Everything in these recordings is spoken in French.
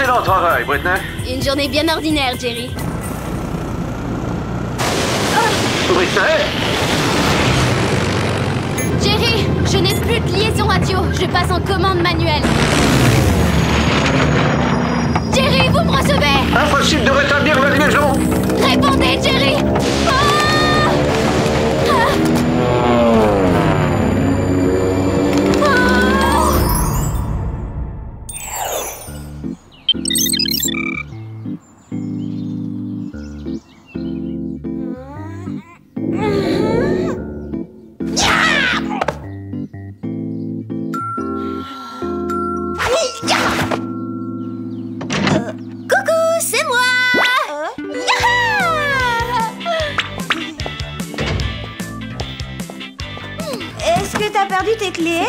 Excellent travail, Britney. Une journée bien ordinaire, Jerry. Britney? Jerry, je n'ai plus de liaison radio. Je passe en commande manuelle. Jerry, vous me recevez? Impossible de rétablir la liaison. Répondez, Jerry.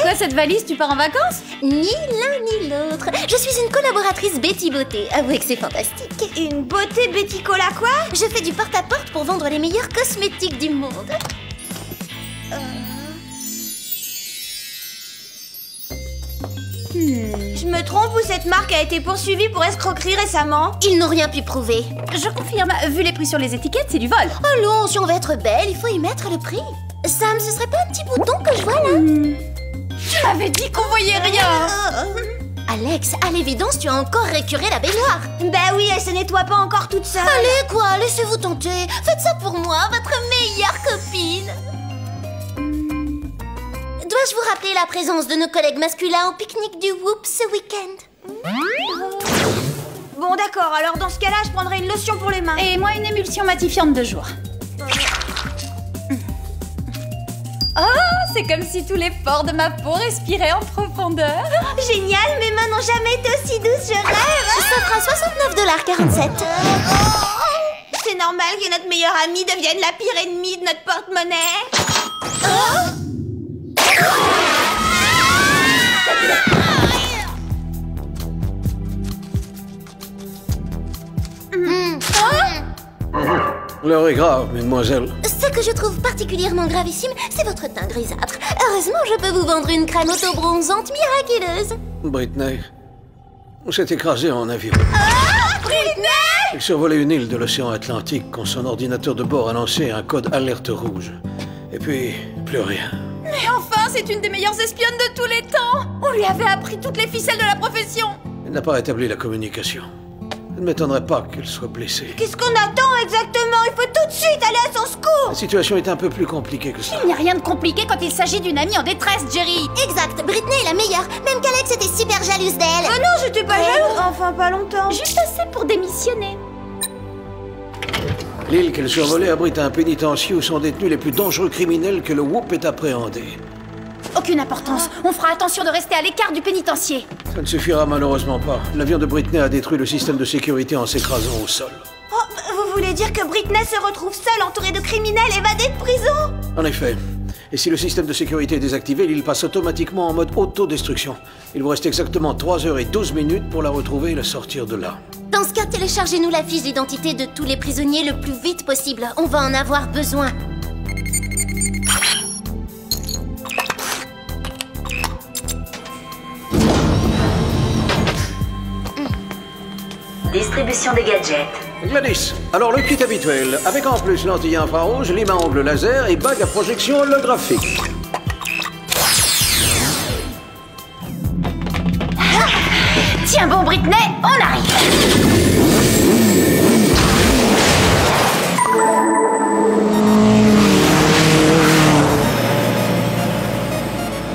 Quoi, cette valise, tu pars en vacances? Ni l'un ni l'autre. Je suis une collaboratrice Betty Beauté. Avouez que c'est fantastique. Une beauté Betty Cola quoi? Je fais du porte-à-porte pour vendre les meilleurs cosmétiques du monde. Je me trompe ou cette marque a été poursuivie pour escroquerie récemment? Ils n'ont rien pu prouver. Je confirme, vu les prix sur les étiquettes, c'est du vol. Allons, si on veut être belle, il faut y mettre le prix. Sam, ce serait pas un petit bouton que je vois là? Tu m'avais dit qu'on voyait rien. Alex, à l'évidence, tu as encore récuré la baignoire. Bah oui, elle se nettoie pas encore toute seule. Allez, quoi, laissez-vous tenter. Faites ça pour moi, votre meilleure copine. Dois-je vous rappeler la présence de nos collègues masculins au pique-nique du Whoop ce week-end? Bon, d'accord, alors dans ce cas-là, je prendrai une lotion pour les mains. Et moi, une émulsion matifiante de jour. Oh, c'est comme si tous les pores de ma peau respiraient en profondeur. Génial, mes mains n'ont jamais été aussi douces, je rêve. Ça fera $69,47. C'est normal que notre meilleure amie devienne la pire ennemie de notre porte-monnaie. L'heure est grave, mesdemoiselles. Ce que je trouve particulièrement gravissime, c'est votre teint grisâtre. Heureusement, je peux vous vendre une crème auto-bronzante miraculeuse. Britney s'est écrasée en avion. Britney! Il survolait une île de l'océan Atlantique quand son ordinateur de bord a lancé un code alerte rouge. Et puis, plus rien. Mais enfin, c'est une des meilleures espionnes de tous les temps. On lui avait appris toutes les ficelles de la profession. Elle n'a pas rétabli la communication. Il ne m'étonnerait pas qu'elle soit blessée. Qu'est-ce qu'on attend exactement? Il faut tout de suite aller à son secours! La situation est un peu plus compliquée que ça. Il n'y a rien de compliqué quand il s'agit d'une amie en détresse, Jerry. Exact, Britney est la meilleure. Même qu'Alex était super jalouse d'elle. Oh non, j'étais pas jalouse. Enfin, pas longtemps. Juste assez pour démissionner. L'île qu'elle survolait abrite un pénitencier où sont détenus les plus dangereux criminels que le Whoop ait appréhendés. Aucune importance. On fera attention de rester à l'écart du pénitencier. Ça ne suffira malheureusement pas. L'avion de Britney a détruit le système de sécurité en s'écrasant au sol. Oh, vous voulez dire que Britney se retrouve seule, entourée de criminels, évadée de prison? En effet. Et si le système de sécurité est désactivé, l'île passe automatiquement en mode autodestruction. Il vous reste exactement 3h12 pour la retrouver et la sortir de là. Dans ce cas, téléchargez-nous la fiche d'identité de tous les prisonniers le plus vite possible. On va en avoir besoin. Distribution des gadgets. Gladys, alors le kit habituel, avec en plus lentille infrarouge, lime à ongles laser et bague à projection holographique. Tiens bon, Britney, on arrive.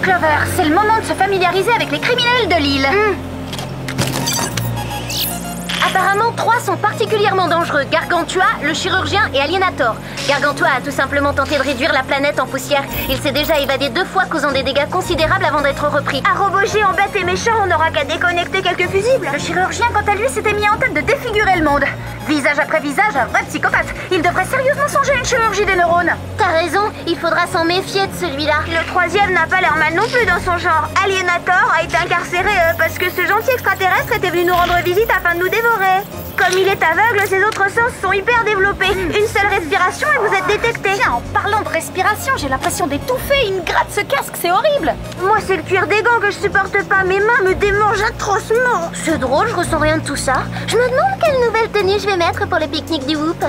Clover, c'est le moment de se familiariser avec les criminels de l'île. Apparemment, 3 sont particulièrement dangereux. Gargantua, le chirurgien et Alienator. Gargantua a tout simplement tenté de réduire la planète en poussière. Il s'est déjà évadé 2 fois, causant des dégâts considérables avant d'être repris. Un robot géant bête et méchant, on n'aura qu'à déconnecter quelques fusibles. Le chirurgien, quant à lui, s'était mis en tête de défigurer le monde. Visage après visage, un vrai psychopathe. Il devrait sérieusement songer à une chirurgie des neurones. T'as raison, il faudra s'en méfier de celui-là. Le 3e n'a pas l'air mal non plus dans son genre. Alienator a été incarcéré parce que ce gentil extraterrestre était venu nous rendre visite afin de nous dévorer. Comme il est aveugle, ses autres sens sont hyper développés. Une seule respiration et vous êtes détecté. Tiens, en parlant de respiration, j'ai l'impression d'étouffer. Il me gratte ce casque, c'est horrible. Moi, c'est le cuir des gants que je supporte pas. Mes mains me démangent atrocement. C'est drôle, je ressens rien de tout ça. Je me demande quelle nouvelle tenue je vais mettre pour le pique-nique du Whoop.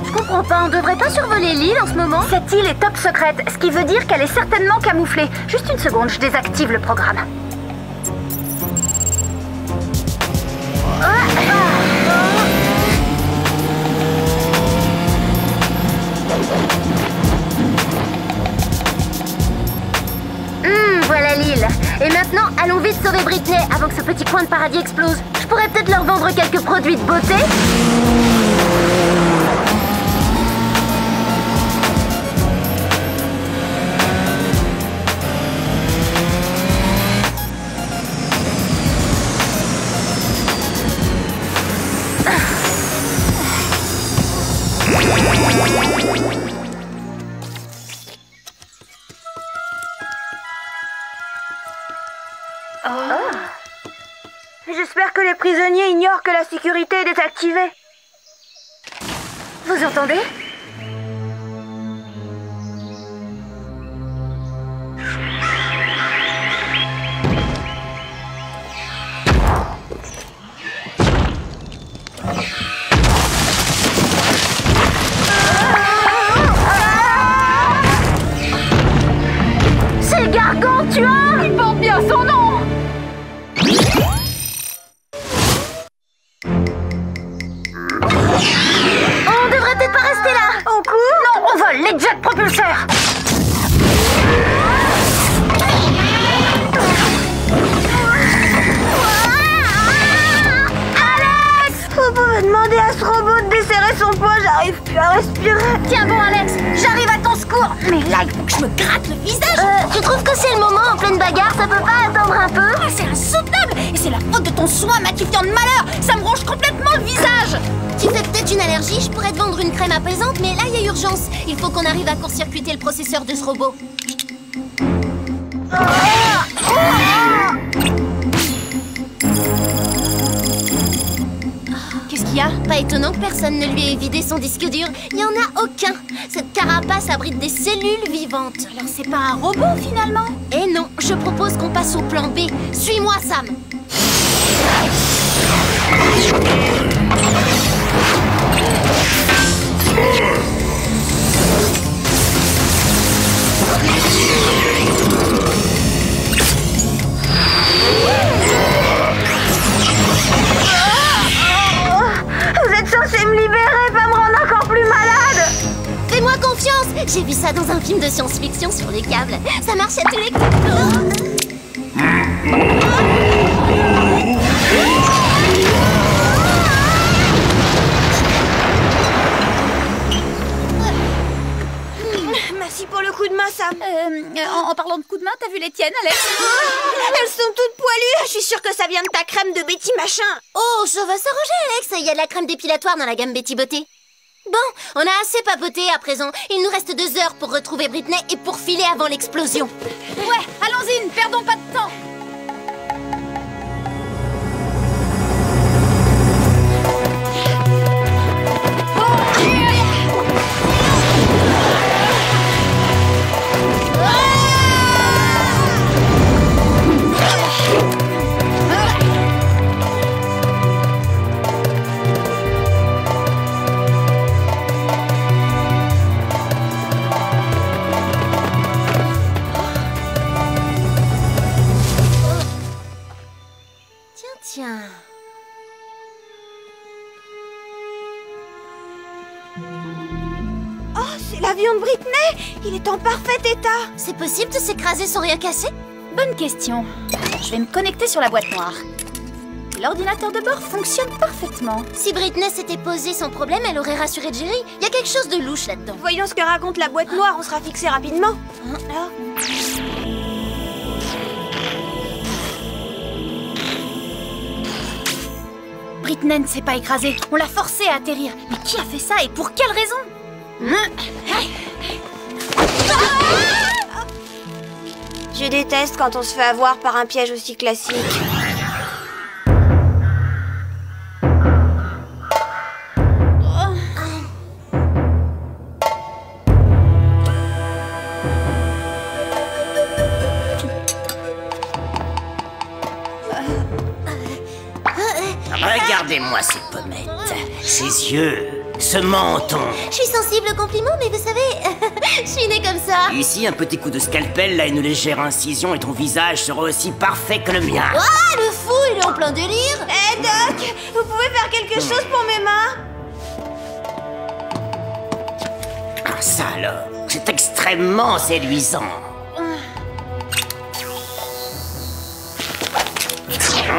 Je comprends pas, on devrait pas survoler l'île en ce moment? Cette île est top secrète, ce qui veut dire qu'elle est certainement camouflée. Juste une seconde, je désactive le programme. Voilà l'île. Et maintenant, allons vite sauver Britney avant que ce petit coin de paradis explose. Je pourrais peut-être leur vendre quelques produits de beauté. J'espère que les prisonniers ignorent que la sécurité est désactivée. Vous entendez? C'est Gargantua! Il porte bien son nom. On devrait peut-être pas rester là. On court? Non, on vole les jets propulseurs. Vous pouvez demander à ce robot de desserrer son poids, j'arrive plus à respirer. Tiens bon, Alex, j'arrive à ton secours. Mais là, il faut que je me gratte le visage. Tu trouves que c'est le moment en pleine bagarre? Ça peut pas attendre un peu? Ah, c'est insoutenable. Et c'est la faute de ton soin matifiant de malheur. Ça me ronge complètement le visage. Tu fais peut-être une allergie, je pourrais te vendre une crème apaisante, mais là, il y a urgence. Il faut qu'on arrive à court-circuiter le processeur de ce robot. Qu'est-ce qu'il y a? Pas étonnant que personne ne lui ait vidé son disque dur. Il n'y en a aucun. Cette carapace abrite des cellules vivantes. Alors c'est pas un robot finalement? Et non, je propose qu'on passe au plan B. Suis-moi, Sam. Vous êtes censé me libérer, pas me rendre encore plus malade. Fais-moi confiance. J'ai vu ça dans un film de science-fiction sur les câbles. Ça marche à tous les coups. Merci pour le coup de main, Sam. En parlant de coups de main, t'as vu les tiennes, Alex? Elles sont toutes poilues. Je suis sûre que ça vient de ta crème de Betty machin. Oh, ça va s'arranger, Alex. Il y a de la crème dépilatoire dans la gamme Betty Beauté. Bon, on a assez papoté à présent. Il nous reste 2 heures pour retrouver Britney et pour filer avant l'explosion. Ouais, allons-y, ne perdons pas de temps. Tiens. Oh, c'est l'avion de Britney. Il est en parfait état. C'est possible de s'écraser sans rien casser? Bonne question. Je vais me connecter sur la boîte noire. L'ordinateur de bord fonctionne parfaitement. Si Britney s'était posée sans problème, elle aurait rassuré Jerry. Il y a quelque chose de louche là-dedans. Voyons ce que raconte la boîte noire, on sera fixé rapidement. Là. Britney ne s'est pas écrasée. On l'a forcée à atterrir. Mais qui a fait ça et pour quelle raison? Je déteste quand on se fait avoir par un piège aussi classique. charmette. Ses yeux, ce menton. Je suis sensible aux compliments, mais vous savez, je suis née comme ça. Ici, un petit coup de scalpel, là une légère incision et ton visage sera aussi parfait que le mien. Ah, le fou, il est en plein délire. Eh Doc, vous pouvez faire quelque chose pour mes mains? Ah, ça alors, c'est extrêmement séduisant.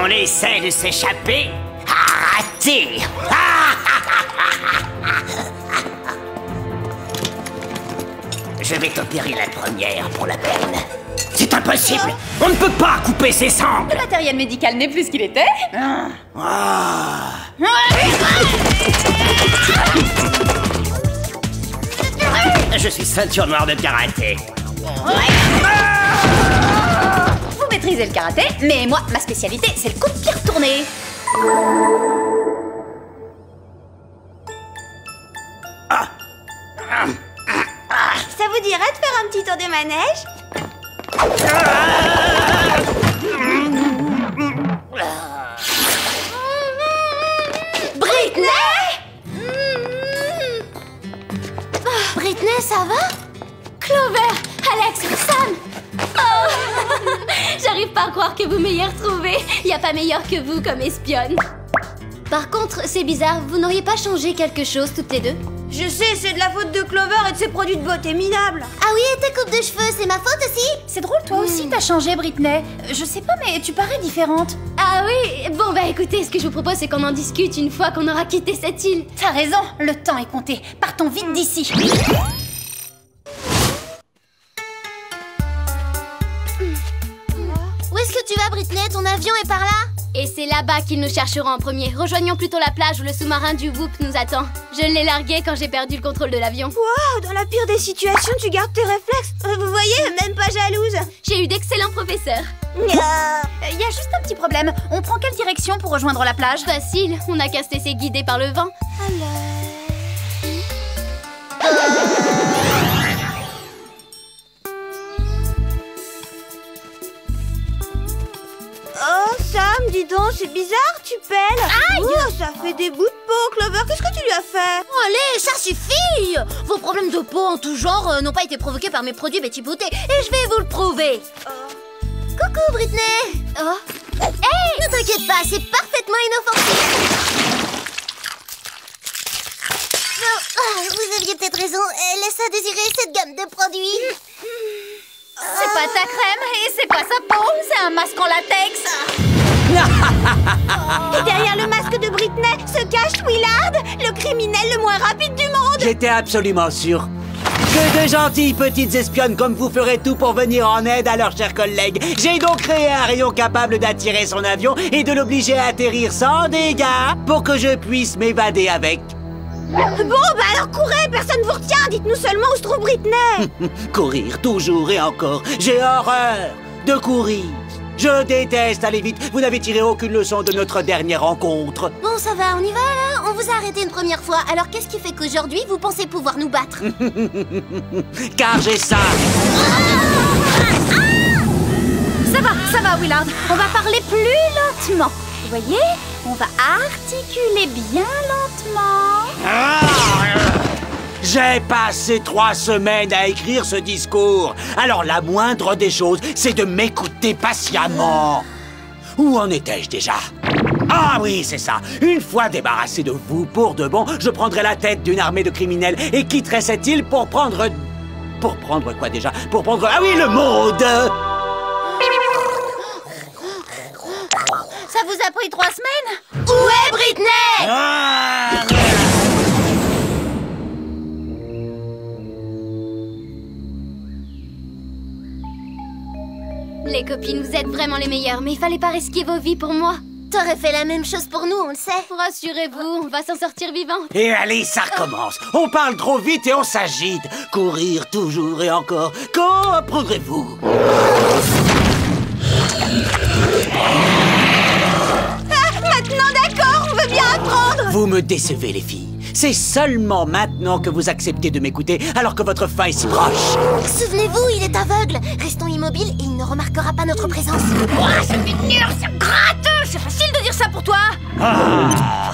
On essaie de s'échapper. Ah, raté. Je vais t'opérer la première pour la peine. C'est impossible. On ne peut pas couper ses sangles. Le matériel médical n'est plus ce qu'il était. Ah. Je suis ceinture noire de karaté. Vous maîtrisez le karaté, mais moi, ma spécialité, c'est le coup de pied retourné. Ça vous dirait de faire un petit tour des manèges? Britney, ça va? Clover, Alex, Sam. Oh. J'arrive pas à croire que vous m'ayez retrouvée. Y a pas meilleur que vous comme espionne. Par contre, c'est bizarre, vous n'auriez pas changé quelque chose toutes les deux? Je sais, c'est de la faute de Clover et de ses produits de beauté minables. Ah oui, et ta coupe de cheveux, c'est ma faute aussi? C'est drôle, toi aussi, t'as changé, Britney. Je sais pas, mais tu parais différente. Ah oui? Bon bah écoutez, ce que je vous propose, c'est qu'on en discute une fois qu'on aura quitté cette île. T'as raison, le temps est compté. Partons vite d'ici. Où est-ce que tu vas, Britney? Ton avion est par là? Et c'est là-bas qu'ils nous chercheront en premier. Rejoignons plutôt la plage où le sous-marin du Whoop nous attend. Je l'ai largué quand j'ai perdu le contrôle de l'avion. Wow, dans la pire des situations, tu gardes tes réflexes. Vous voyez, même pas jalouse. J'ai eu d'excellents professeurs. Y a juste un petit problème. On prend quelle direction pour rejoindre la plage? Facile, on n'a qu'à se laisser guider par le vent. Oh, Sam, dis donc, c'est bizarre, tu pèles. Aïe! Oh, ça fait des bouts de peau, Clover. Qu'est-ce que tu lui as fait? Oh, allez, ça suffit! Vos problèmes de peau en tout genre n'ont pas été provoqués par mes produits Betty Beauté, et je vais vous le prouver. Coucou, Britney. Oh. Hey, ne t'inquiète pas, c'est parfaitement inoffensif. Non, vous aviez peut-être raison. Laisse à désirer cette gamme de produits. C'est pas ta crème et c'est pas sa peau, c'est un masque en latex. Et derrière le masque de Britney se cache Willard, le criminel le moins rapide du monde. J'étais absolument sûr que de gentilles petites espionnes comme vous feraient tout pour venir en aide à leurs chers collègues. J'ai donc créé un rayon capable d'attirer son avion et de l'obliger à atterrir sans dégâts pour que je puisse m'évader avec. Bon, bah alors courez, personne vous retient. Dites-nous seulement où se trouve Britney. Courir toujours et encore. J'ai horreur de courir. Je déteste aller vite. Vous n'avez tiré aucune leçon de notre dernière rencontre. Bon, ça va, on y va là? On vous a arrêté une première fois, alors qu'est-ce qui fait qu'aujourd'hui vous pensez pouvoir nous battre? Car j'ai ça. Ça va, Willard. On va parler plus lentement. Vous voyez? On va articuler bien lentement. J'ai passé 3 semaines à écrire ce discours. Alors la moindre des choses, c'est de m'écouter patiemment. Où en étais-je déjà? Ah oui, c'est ça. Une fois débarrassé de vous pour de bon, je prendrai la tête d'une armée de criminels et quitterai cette île pour prendre... Pour prendre quoi déjà? Pour prendre... Ah oui, le monde! Ça vous a pris 3 semaines? Où est Britney? Les copines, vous êtes vraiment les meilleures, mais il fallait pas risquer vos vies pour moi. T'aurais fait la même chose pour nous, on le sait. Rassurez-vous, on va s'en sortir vivant. Et allez, ça recommence. On parle trop vite et on s'agite. Courir toujours et encore. Comprendrez-vous? Maintenant, d'accord, on veut bien apprendre. Vous me décevez, les filles. C'est seulement maintenant que vous acceptez de m'écouter, alors que votre fin est si proche. Souvenez-vous, il est aveugle. Restons immobiles et il ne remarquera pas notre présence. Oh, ça fait dur, ça gratte. c'est facile de dire ça pour toi. Ah.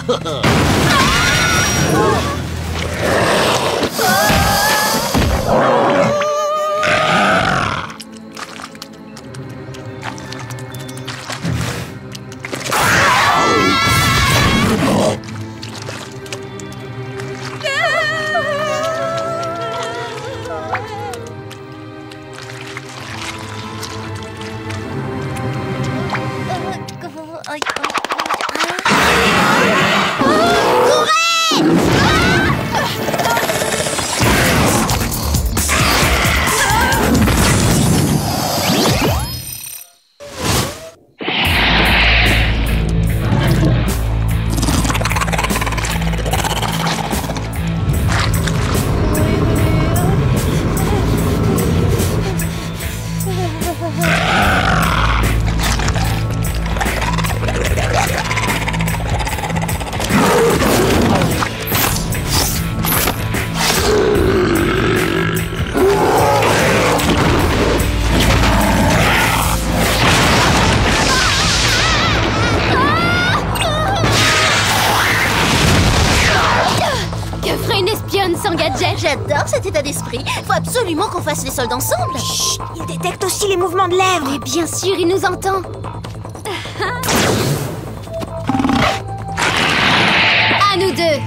J'adore cet état d'esprit. Faut absolument qu'on fasse les soldes ensemble. Chut, il détecte aussi les mouvements de lèvres. Mais bien sûr, il nous entend. À nous deux.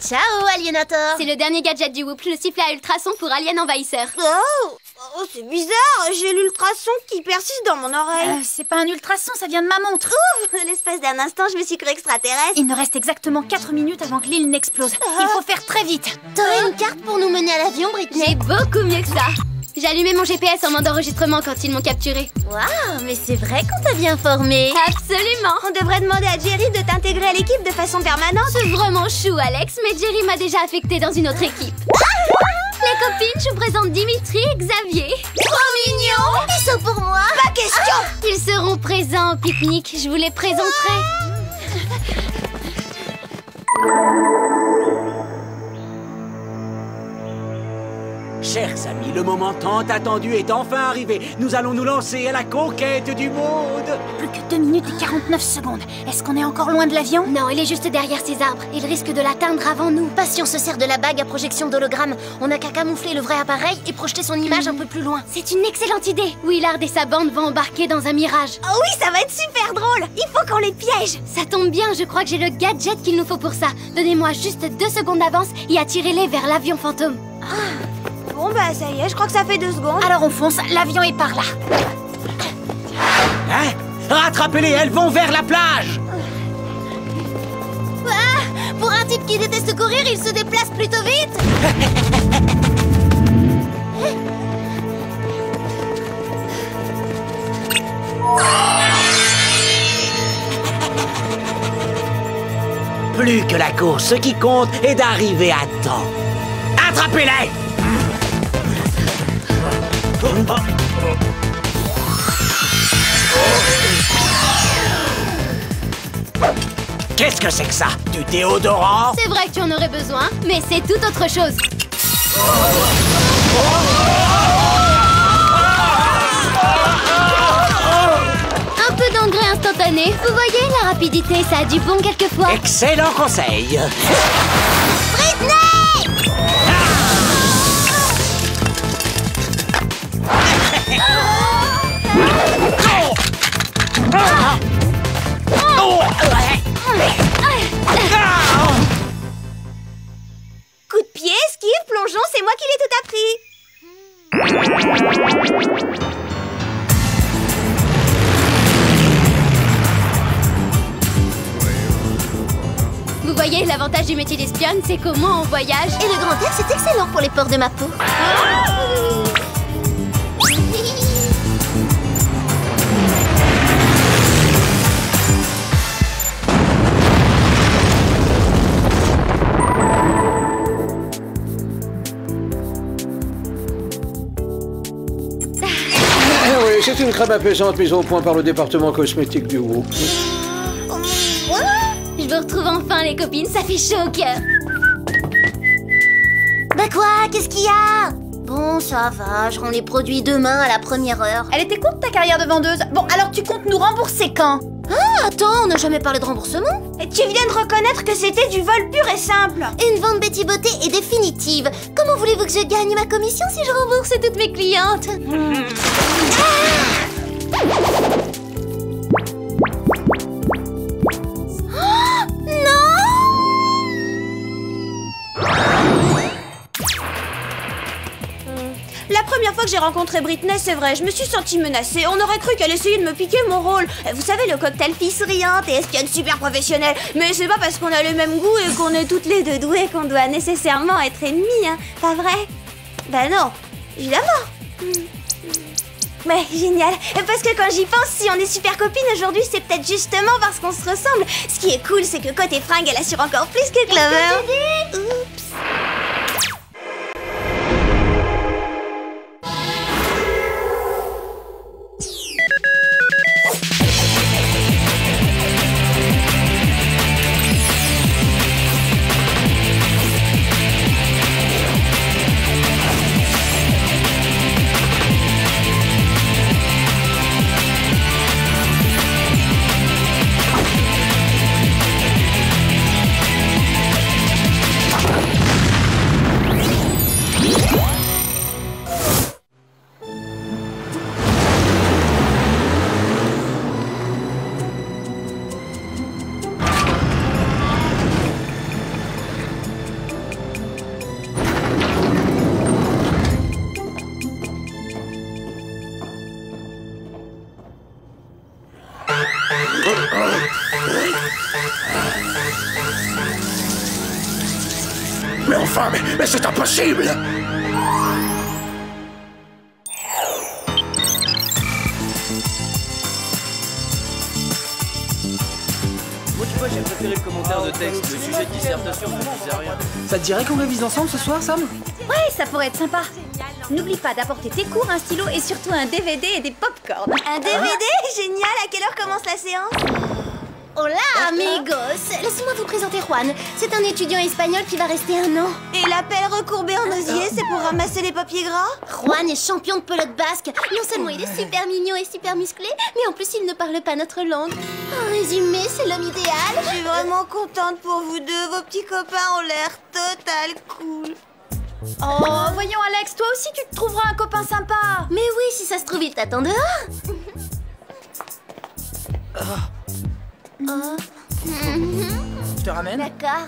Ciao, Alienator. C'est le dernier gadget du Whoop, le sifflet à ultrasons pour Alien Envahisseur. Oh, c'est bizarre. J'ai l'ultrason qui persiste dans mon oreille. C'est pas un ultrason, ça vient de ma montre. Ouf, l'espace d'un instant, je me suis cru extraterrestre. Il nous reste exactement 4 minutes avant que l'île n'explose. Il faut faire très vite. T'aurais une carte pour nous mener à l'avion, Britney? J'ai beaucoup mieux que ça. J'ai allumé mon GPS en mode enregistrement quand ils m'ont capturé. Waouh, mais c'est vrai qu'on t'a bien formé. Absolument. On devrait demander à Jerry de t'intégrer à l'équipe de façon permanente. C'est vraiment chou, Alex, mais Jerry m'a déjà affecté dans une autre équipe. Les copines, je vous présente Dimitri et Xavier. Trop mignon. Ils sont pour moi. Pas question. Ils seront présents au pique-nique, je vous les présenterai. Chers amis, le moment tant attendu est enfin arrivé. Nous allons nous lancer à la conquête du monde. Plus que 2 minutes et 49 secondes. Est-ce qu'on est encore loin de l'avion? Non, il est juste derrière ces arbres. Il risque de l'atteindre avant nous. Pas si on se sert de la bague à projection d'hologramme. On n'a qu'à camoufler le vrai appareil et projeter son image un peu plus loin. C'est une excellente idée. Willard et sa bande vont embarquer dans un mirage. Oh oui, ça va être super drôle. Il faut qu'on les piège. Ça tombe bien, je crois que j'ai le gadget qu'il nous faut pour ça. Donnez-moi juste 2 secondes d'avance et attirez-les vers l'avion fantôme. Bon bah ça y est, je crois que ça fait 2 secondes. Alors on fonce, l'avion est par là. Hein? Rattrapez-les, elles vont vers la plage. Ah, pour un type qui déteste courir, il se déplace plutôt vite. Plus que la course, ce qui compte est d'arriver à temps. Attrapez-les! Qu'est-ce que c'est que ça? Du déodorant? C'est vrai que tu en aurais besoin, mais c'est tout autre chose. Un peu d'engrais instantané. Vous voyez, la rapidité, ça a du bon quelquefois. Excellent conseil! Coup de pied, esquive, plongeon, c'est moi qui l'ai tout appris. Vous voyez, l'avantage du métier d'espionne, c'est qu'au moins on voyage. Et le grand air, c'est excellent pour les pores de ma peau. Oui, c'est une crème apaisante mise au point par le département cosmétique du Whoop. Je vous retrouve enfin. hein, les copines, ça fait chaud au cœur. Bah quoi? Qu'est-ce qu'il y a? Bon, ça va, je rends les produits demain à la première heure. Elle était courte ta carrière de vendeuse. Bon, alors tu comptes nous rembourser quand? Ah, attends, on n'a jamais parlé de remboursement. Et tu viens de reconnaître que c'était du vol pur et simple. Une vente Betty Beauté est définitive. Comment voulez-vous que je gagne ma commission si je rembourse toutes mes clientes? La première fois que j'ai rencontré Britney, c'est vrai, je me suis sentie menacée. On aurait cru qu'elle essayait de me piquer mon rôle. Vous savez, le cocktail fille souriante et espionne super professionnelle. Mais c'est pas parce qu'on a le même goût et qu'on est toutes les deux douées qu'on doit nécessairement être ennemies, hein. Pas vrai? Bah non, évidemment. Ouais, génial. Parce que quand j'y pense, si on est super copines aujourd'hui, c'est peut-être justement parce qu'on se ressemble. Ce qui est cool, c'est que côté fringue, elle assure encore plus que Clover. Oups. Mais enfin, mais c'est impossible! Moi, tu vois, j'ai préféré le commentaire de texte. Le sujet de dissertation, ça ne disait rien. Ça te dirait qu'on révise ensemble ce soir, Sam? Ouais, ça pourrait être sympa. N'oublie pas d'apporter tes cours, un stylo et surtout un DVD et des pop-corn. Un DVD? Génial! À quelle heure commence la séance? Hola, amigos! Laissez-moi vous présenter Juan. C'est un étudiant espagnol qui va rester 1 an. Et la pelle recourbée en osier, c'est pour ramasser les papiers gras? Juan est champion de pelote basque. Non seulement il est super mignon et super musclé, mais en plus il ne parle pas notre langue. En résumé, c'est l'homme idéal. Je suis vraiment contente pour vous deux. Vos petits copains ont l'air total cool. Oh, voyons Alex, toi aussi tu te trouveras un copain sympa. Mais oui, si ça se trouve, il t'attend dehors. Je te ramène? D'accord.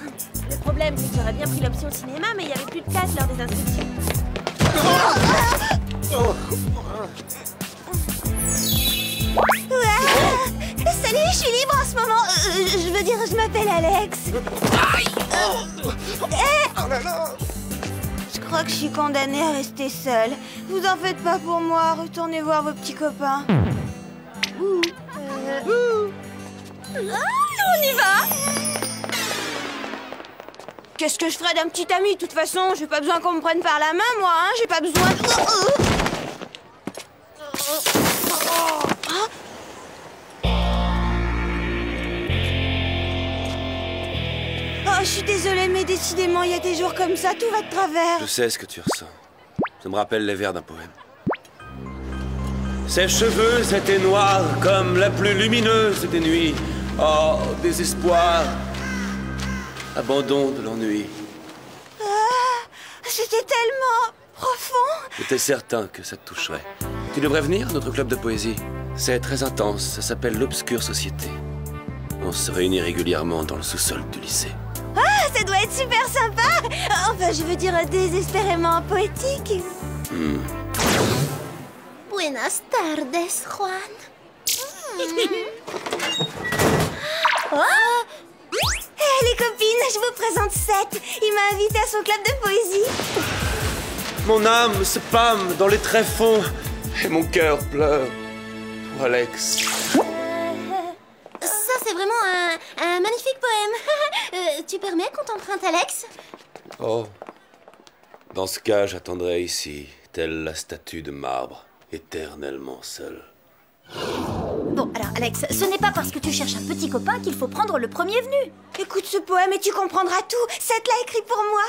Le problème, c'est que j'aurais bien pris l'option cinéma, mais il n'y avait plus de place lors des inscriptions. Salut, je suis libre en ce moment. Je veux dire, je m'appelle Alex. Je crois que je suis condamnée à rester seule. Vous en faites pas pour moi. Retournez voir vos petits copains. On y va. Qu'est-ce que je ferais d'un petit ami? De toute façon, j'ai pas besoin qu'on me prenne par la main, moi, hein. J'ai pas besoin de... Oh, je suis désolée, mais décidément, il y a des jours comme ça, tout va de travers. Je sais ce que tu ressens. Ça me rappelle les vers d'un poème. Ses cheveux étaient noirs comme la plus lumineuse des nuits. Oh, désespoir, abandon de l'ennui. Ah, c'était tellement profond. J'étais certain que ça te toucherait. Tu devrais venir à notre club de poésie. C'est très intense, ça s'appelle l'Obscure Société. On se réunit régulièrement dans le sous-sol du lycée. Ah, ça doit être super sympa. Enfin, je veux dire désespérément poétique. Buenas tardes, Juan. Hey, les copines, je vous présente Seth. Il m'a invité à son club de poésie. Mon âme se pâme dans les tréfonds et mon cœur pleure pour Alex. Ça, c'est vraiment un magnifique poème. Tu permets qu'on t'emprunte, Alex? Oh, dans ce cas, j'attendrai ici, telle la statue de marbre, éternellement seule. Bon, alors Alex, ce n'est pas parce que tu cherches un petit copain qu'il faut prendre le premier venu. Écoute ce poème et tu comprendras tout. Seth l'a écrit pour moi.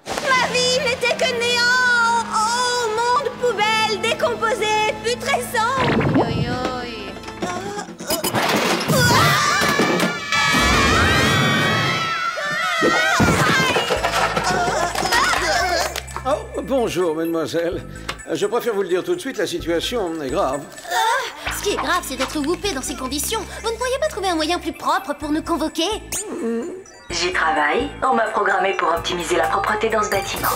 Ma vie n'était que néant. Oh, monde poubelle, décomposé, putrescent. Oh, bonjour, mademoiselle. Je préfère vous le dire tout de suite, la situation est grave. Ce qui est grave, c'est d'être whoopé dans ces conditions. Vous ne pourriez pas trouver un moyen plus propre pour nous convoquer? J'y travaille. On m'a programmé pour optimiser la propreté dans ce bâtiment.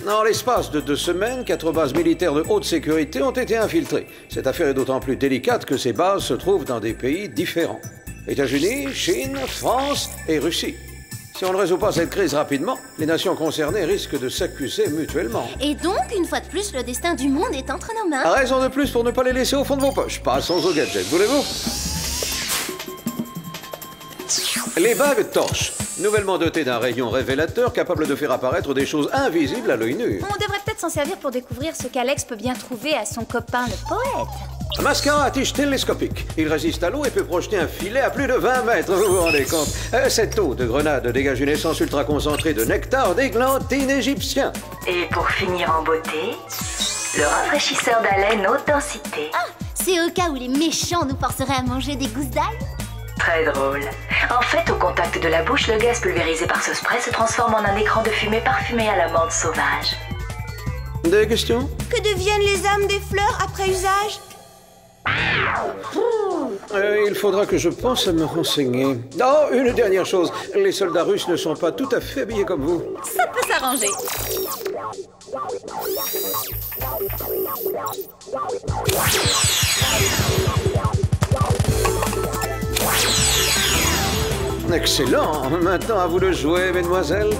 En l'espace de 2 semaines, 4 bases militaires de haute sécurité ont été infiltrées. Cette affaire est d'autant plus délicate que ces bases se trouvent dans des pays différents. États-Unis, Chine, France et Russie. Si on ne résout pas cette crise rapidement, les nations concernées risquent de s'accuser mutuellement. Et donc, une fois de plus, le destin du monde est entre nos mains. Raison de plus pour ne pas les laisser au fond de vos poches. Passons au gadget, voulez-vous? Les bagues torches, nouvellement dotées d'un rayon révélateur capable de faire apparaître des choses invisibles à l'œil nu. On devrait peut-être s'en servir pour découvrir ce qu'Alex peut bien trouver à son copain le poète. Mascara à tige télescopique. Il résiste à l'eau et peut projeter un filet à plus de 20 mètres, vous vous rendez compte? Cette eau de grenade dégage une essence ultra concentrée de nectar d'églantine égyptien. Et pour finir en beauté, le rafraîchisseur d'haleine haute densité. Ah, c'est au cas où les méchants nous forceraient à manger des gousses d'ail? Très drôle. En fait, au contact de la bouche, le gaz pulvérisé par ce spray se transforme en un écran de fumée parfumé à la menthe sauvage. Des questions? Que deviennent les âmes des fleurs après usage? Il faudra que je pense à me renseigner. Oh, une dernière chose. Les soldats russes ne sont pas tout à fait habillés comme vous. Ça peut s'arranger. Excellent. Maintenant, à vous de jouer, mesdemoiselles.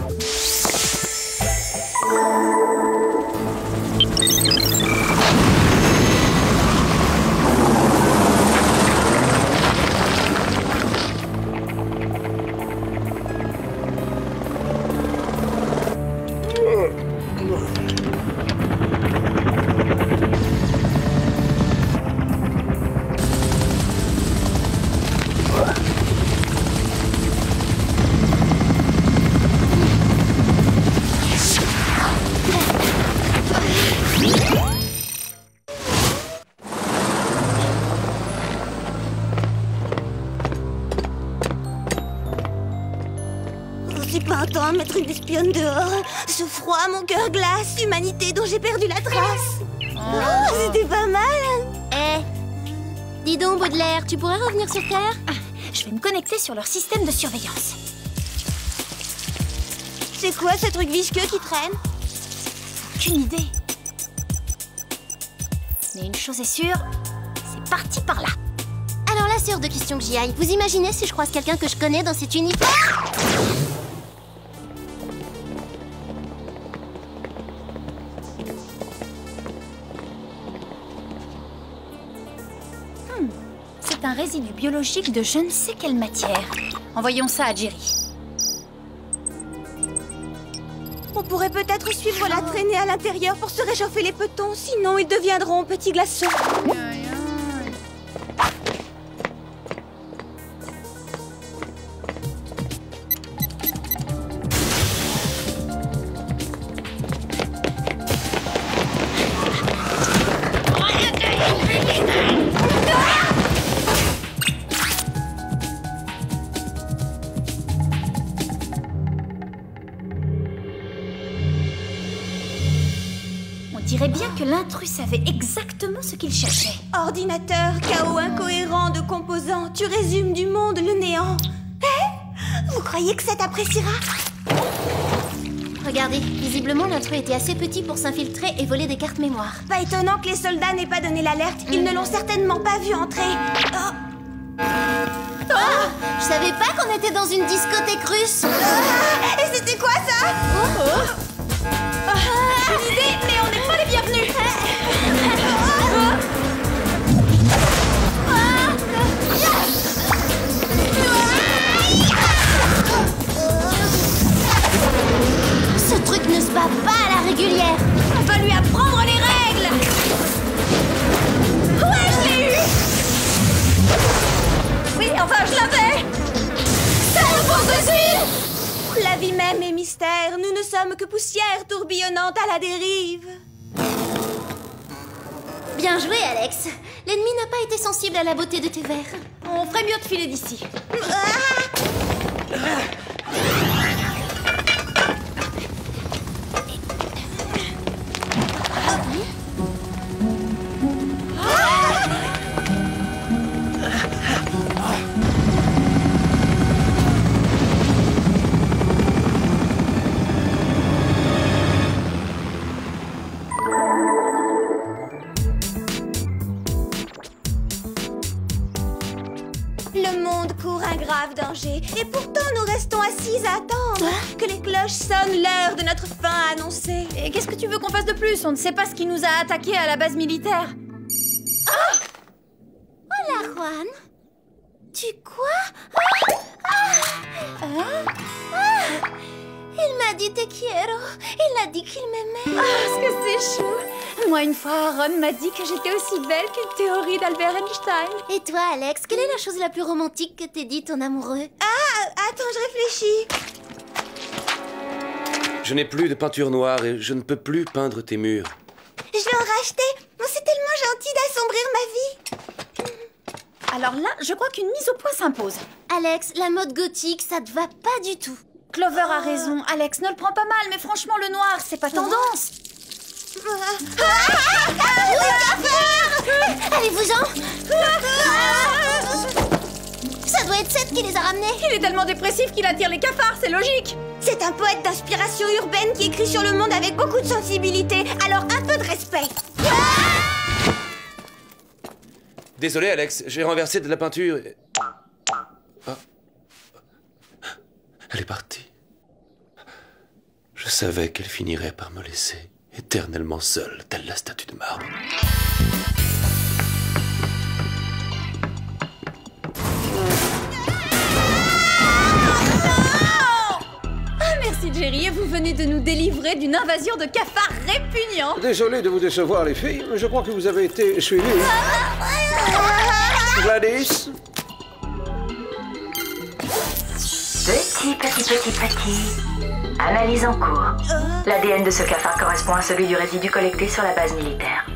C'est pas un temps à mettre une espionne dehors. Ce froid, mon cœur glace, humanité dont j'ai perdu la trace. Oh, c'était pas mal. Dis donc, Baudelaire, tu pourrais revenir sur Terre? Je vais me connecter sur leur système de surveillance. C'est quoi ce truc visqueux qui traîne? Aucune idée. Mais une chose est sûre, c'est parti par là. Alors là, c'est hors de question que j'y aille. Vous imaginez si je croise quelqu'un que je connais dans cet uniforme? C'est un résidu biologique de je ne sais quelle matière. Envoyons ça à Jerry. On pourrait peut-être suivre la traînée à l'intérieur pour se réchauffer les petons, sinon ils deviendront petits glaçons. On dirait bien que l'intrus savait exactement ce qu'il cherchait. Ordinateur, chaos incohérent de composants, tu résumes du monde le néant. Vous croyez que Seth appréciera? Regardez, visiblement l'intrus était assez petit pour s'infiltrer et voler des cartes mémoire. Pas étonnant que les soldats n'aient pas donné l'alerte. Ils ne l'ont certainement pas vu entrer. Oh. Je savais pas qu'on était dans une discothèque russe. Et c'était quoi ça? Une idée, mais on n'est pas les bienvenus. Ce truc ne se bat pas à la régulière. On va lui apprendre les Dexter. Nous ne sommes que poussière tourbillonnante à la dérive. Bien joué, Alex. L'ennemi n'a pas été sensible à la beauté de tes verres. On ferait mieux de filer d'ici. Le monde court un grave danger, et pourtant nous restons assis à attendre que les cloches sonnent l'heure de notre fin annoncée. Et qu'est-ce que tu veux qu'on fasse de plus? On ne sait pas ce qui nous a attaqués à la base militaire. Hola, Juan. Tu quoi? Il m'a dit te quiero. Il a dit qu'il m'aimait. Est-ce que c'est chou? Moi, une fois, Ron m'a dit que j'étais aussi belle qu'une théorie d'Albert Einstein. Et toi, Alex, quelle est la chose la plus romantique que t'ait dit ton amoureux? Attends, je réfléchis. Je n'ai plus de peinture noire et je ne peux plus peindre tes murs. Je vais en racheter. C'est tellement gentil d'assombrir ma vie. Alors là, je crois qu'une mise au point s'impose. Alex, la mode gothique, ça te va pas du tout. Clover a raison. Alex ne le prend pas mal, mais franchement, le noir, c'est pas tendance. Allez-vous-en. Ça doit être Seth qui les a ramenés. Il est tellement dépressif qu'il attire les cafards, c'est logique. C'est un poète d'inspiration urbaine qui écrit sur le monde avec beaucoup de sensibilité. Alors un peu de respect. Désolé, Alex, j'ai renversé de la peinture. Ah. Elle est partie. Je savais qu'elle finirait par me laisser éternellement seule, telle la statue de marbre. Merci, Jerry, et vous venez de nous délivrer d'une invasion de cafards répugnants. Désolé de vous décevoir, les filles, mais je crois que vous avez été suivies. Gladys? Petit. Analyse en cours. L'ADN de ce cafard correspond à celui du résidu collecté sur la base militaire.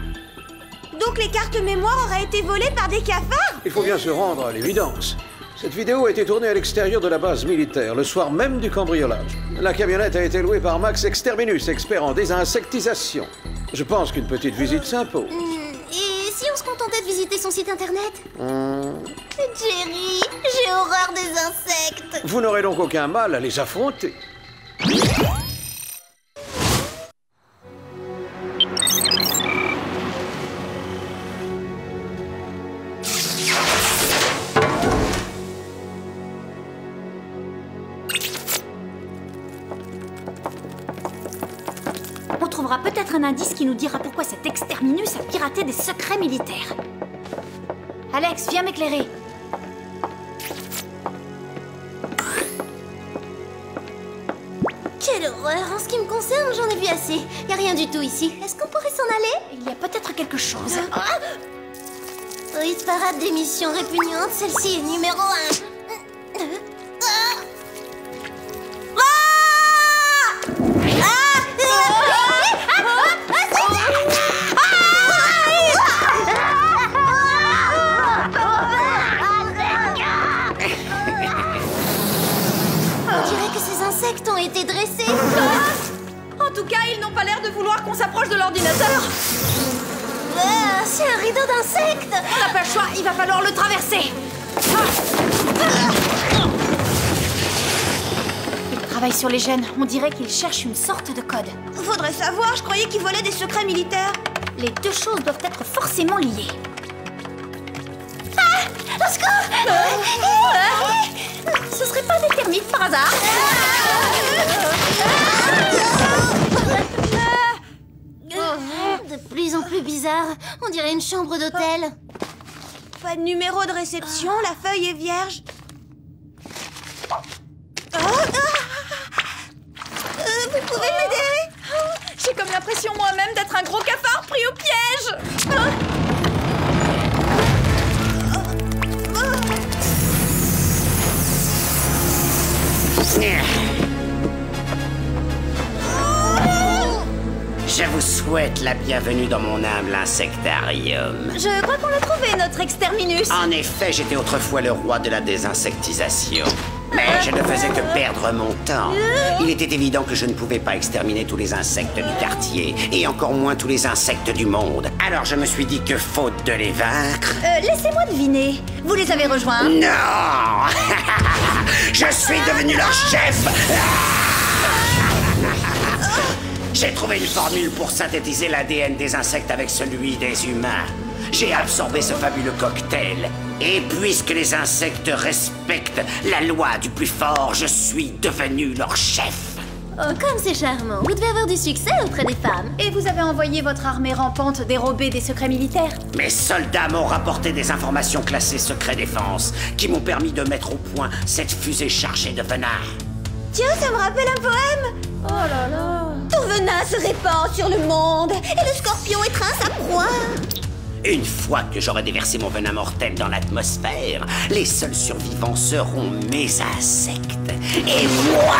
Donc les cartes mémoire auraient été volées par des cafards? Il faut bien se rendre à l'évidence. Cette vidéo a été tournée à l'extérieur de la base militaire, le soir même du cambriolage. La camionnette a été louée par Max Exterminus, expert en désinsectisation. Je pense qu'une petite visite s'impose. Et si on se contentait de visiter son site internet? Jerry, j'ai horreur des insectes. Vous n'aurez donc aucun mal à les affronter. On trouvera peut-être un indice qui nous dira pourquoi cet exterminus a piraté des secrets militaires. Alex, viens m'éclairer. Quelle horreur. En ce qui me concerne, j'en ai vu assez. Y a rien du tout ici. Est-ce qu'on pourrait s'en aller? Il y a peut-être quelque chose. Hit parade d'émissions répugnantes, celle-ci est numéro 1. On dirait que ces insectes ont été dressés. En tout cas, ils n'ont pas l'air de vouloir qu'on s'approche de l'ordinateur. C'est un rideau d'insectes. On n'a pas le choix, il va falloir le traverser. Il travaille sur les gènes. On dirait qu'il cherche une sorte de code. Faudrait savoir, je croyais qu'il volait des secrets militaires. Les deux choses doivent être forcément liées. Au secours! Ce serait pas des termites par hasard? De plus en plus bizarre. On dirait une chambre d'hôtel. Pas de numéro de réception, la feuille est vierge. Vous pouvez m'aider? J'ai comme l'impression moi-même d'être un gros cafard pris au piège. Je vous souhaite la bienvenue dans mon humble insectarium. Je crois qu'on l'a trouvé, notre exterminus. En effet, j'étais autrefois le roi de la désinsectisation. Mais je ne faisais que perdre mon temps. Il était évident que je ne pouvais pas exterminer tous les insectes du quartier, et encore moins tous les insectes du monde. Alors je me suis dit que faute de les vaincre... Laissez-moi deviner. Vous les avez rejoints? Non. Je suis devenu leur chef. J'ai trouvé une formule pour synthétiser l'ADN des insectes avec celui des humains. J'ai absorbé ce fabuleux cocktail. Et puisque les insectes respectent la loi du plus fort, je suis devenu leur chef. Oh, comme c'est charmant. Vous devez avoir du succès auprès des femmes. Et vous avez envoyé votre armée rampante dérober des secrets militaires? Mes soldats m'ont rapporté des informations classées secret défense qui m'ont permis de mettre au point cette fusée chargée de venin. Tiens, ça me rappelle un poème. Oh là là. Ton venin se répand sur le monde et le scorpion étreint sa proie. Une fois que j'aurai déversé mon venin mortel dans l'atmosphère, les seuls survivants seront mes insectes. Et moi!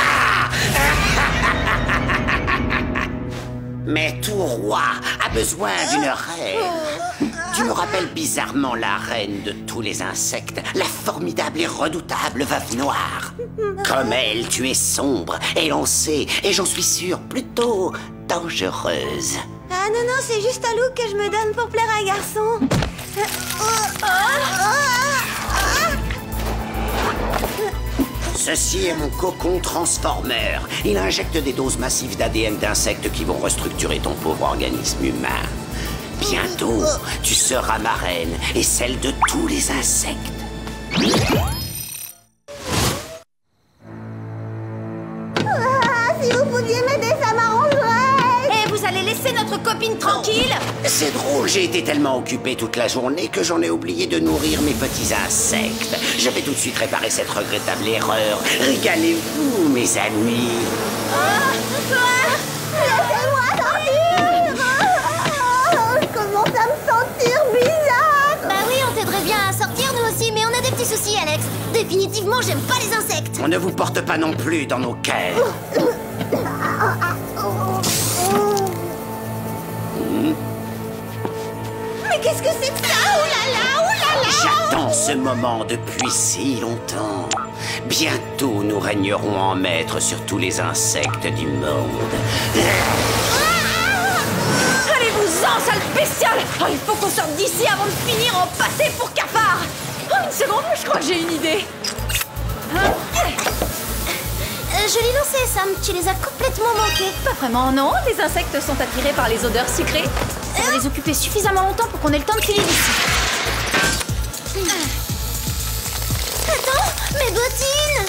Mais tout roi a besoin d'une reine. Tu me rappelles bizarrement la reine de tous les insectes, la formidable et redoutable Veuve Noire. Comme elle, tu es sombre, élancée, et j'en suis sûr, plutôt dangereuse. Ah non, non, c'est juste un look que je me donne pour plaire à un garçon. Ceci est mon cocon transformer. Il injecte des doses massives d'ADN d'insectes qui vont restructurer ton pauvre organisme humain. Bientôt, tu seras ma reine et celle de tous les insectes. Si vous pouviez m'aider, ça m'arrangerait. Et vous allez laisser notre copine tranquille? C'est drôle, j'ai été tellement occupé toute la journée que j'en ai oublié de nourrir mes petits insectes. Je vais tout de suite réparer cette regrettable erreur. Régalez-vous, mes amis. Laissez-moi sortir. Je commence à me sentir bizarre. Bah oui, on t'aiderait bien à sortir nous aussi, mais on a des petits soucis, Alex. Définitivement, j'aime pas les insectes. On ne vous porte pas non plus dans nos cœurs. Mais qu'est-ce que c'est que ça? Oh là là, oh là là. J'attends ce moment depuis si longtemps. Bientôt, nous régnerons en maître sur tous les insectes du monde. Allez-vous-en, sale bestiole! Oh, il faut qu'on sorte d'ici avant de finir en pâté pour cafard! Oh, une seconde, je crois que j'ai une idée. Je l'ai lancé, Sam. Tu les as complètement manqués. Pas vraiment, non. Les insectes sont attirés par les odeurs sucrées. Ça va les occuper suffisamment longtemps pour qu'on ait le temps de filer d'ici. Attends, mes bottines!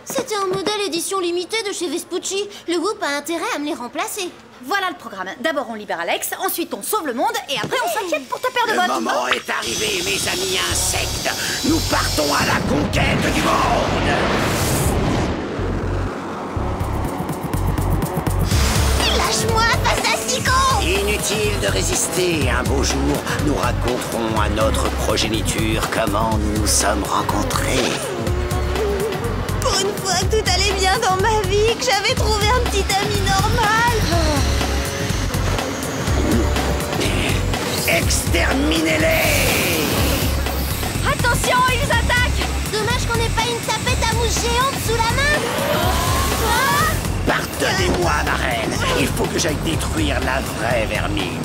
C'était un modèle édition limitée de chez Vespucci. Le groupe a intérêt à me les remplacer. Voilà le programme. D'abord, on libère Alex, ensuite on sauve le monde, et après on s'inquiète pour ta paire de bottes. Le moment est arrivé, mes amis insectes. Nous partons à la conquête du monde. Lâche-moi, fantastico. Inutile de résister. Un beau jour, nous raconterons à notre progéniture comment nous nous sommes rencontrés. Pour une fois que tout allait bien dans ma vie, que j'avais trouvé un petit ami normal. Exterminez-les! Attention, ils attaquent! Dommage qu'on n'ait pas une tapette à mouche géante sous la main. Pardonnez-moi, ma reine. Il faut que j'aille détruire la vraie vermine.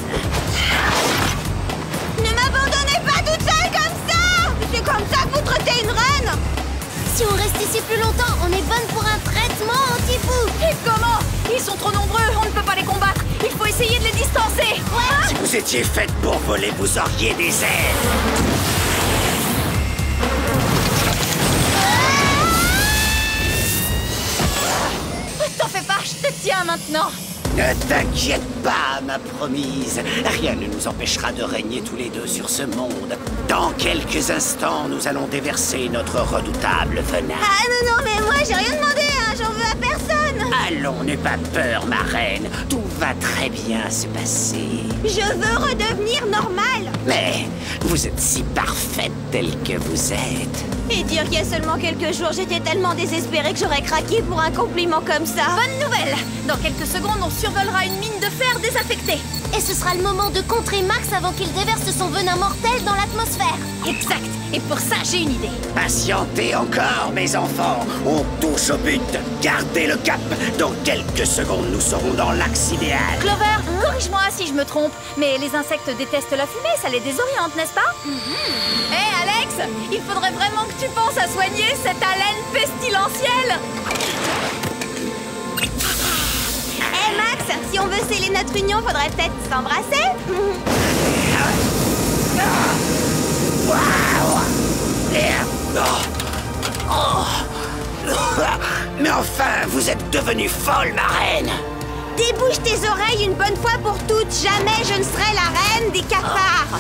Ne m'abandonnez pas toute seule comme ça! C'est comme ça que vous traitez une reine! Si on reste ici plus longtemps, on est bonne pour un traitement anti-fou. Et comment? Ils sont trop nombreux, on ne peut pas les combattre. Il faut essayer de les distancer. Ouais. Si vous étiez faite pour voler, vous auriez des ailes. T'en fais pas, je te tiens maintenant. Ne t'inquiète pas, ma promise. Rien ne nous empêchera de régner tous les deux sur ce monde. Dans quelques instants, nous allons déverser notre redoutable venin. Ah non, non, mais moi j'ai rien demandé, hein, j'en veux à personne. Allons. Non, n'aie pas peur, ma reine. Tout va très bien se passer. Je veux redevenir normale. Mais vous êtes si parfaite telle que vous êtes. Et dire qu'il y a seulement quelques jours, j'étais tellement désespérée que j'aurais craqué pour un compliment comme ça. Bonne nouvelle! Dans quelques secondes, on survolera une mine de fer désaffectée. Et ce sera le moment de contrer Max avant qu'il déverse son venin mortel dans l'atmosphère. Exact. Et pour ça, j'ai une idée. Patientez encore, mes enfants. On touche au but. Gardez le cap. Dans quelques secondes, nous serons dans l'axe idéal. Clover, corrige-moi si je me trompe, mais les insectes détestent la fumée, ça les désoriente, n'est-ce pas? Hé, Alex, il faudrait vraiment que tu penses à soigner cette haleine pestilentielle. Hé, Max, si on veut sceller notre union, faudrait peut-être s'embrasser. Mais enfin, vous êtes devenue folle, ma reine. Débouche tes oreilles une bonne fois pour toutes. Jamais je ne serai la reine des cafards.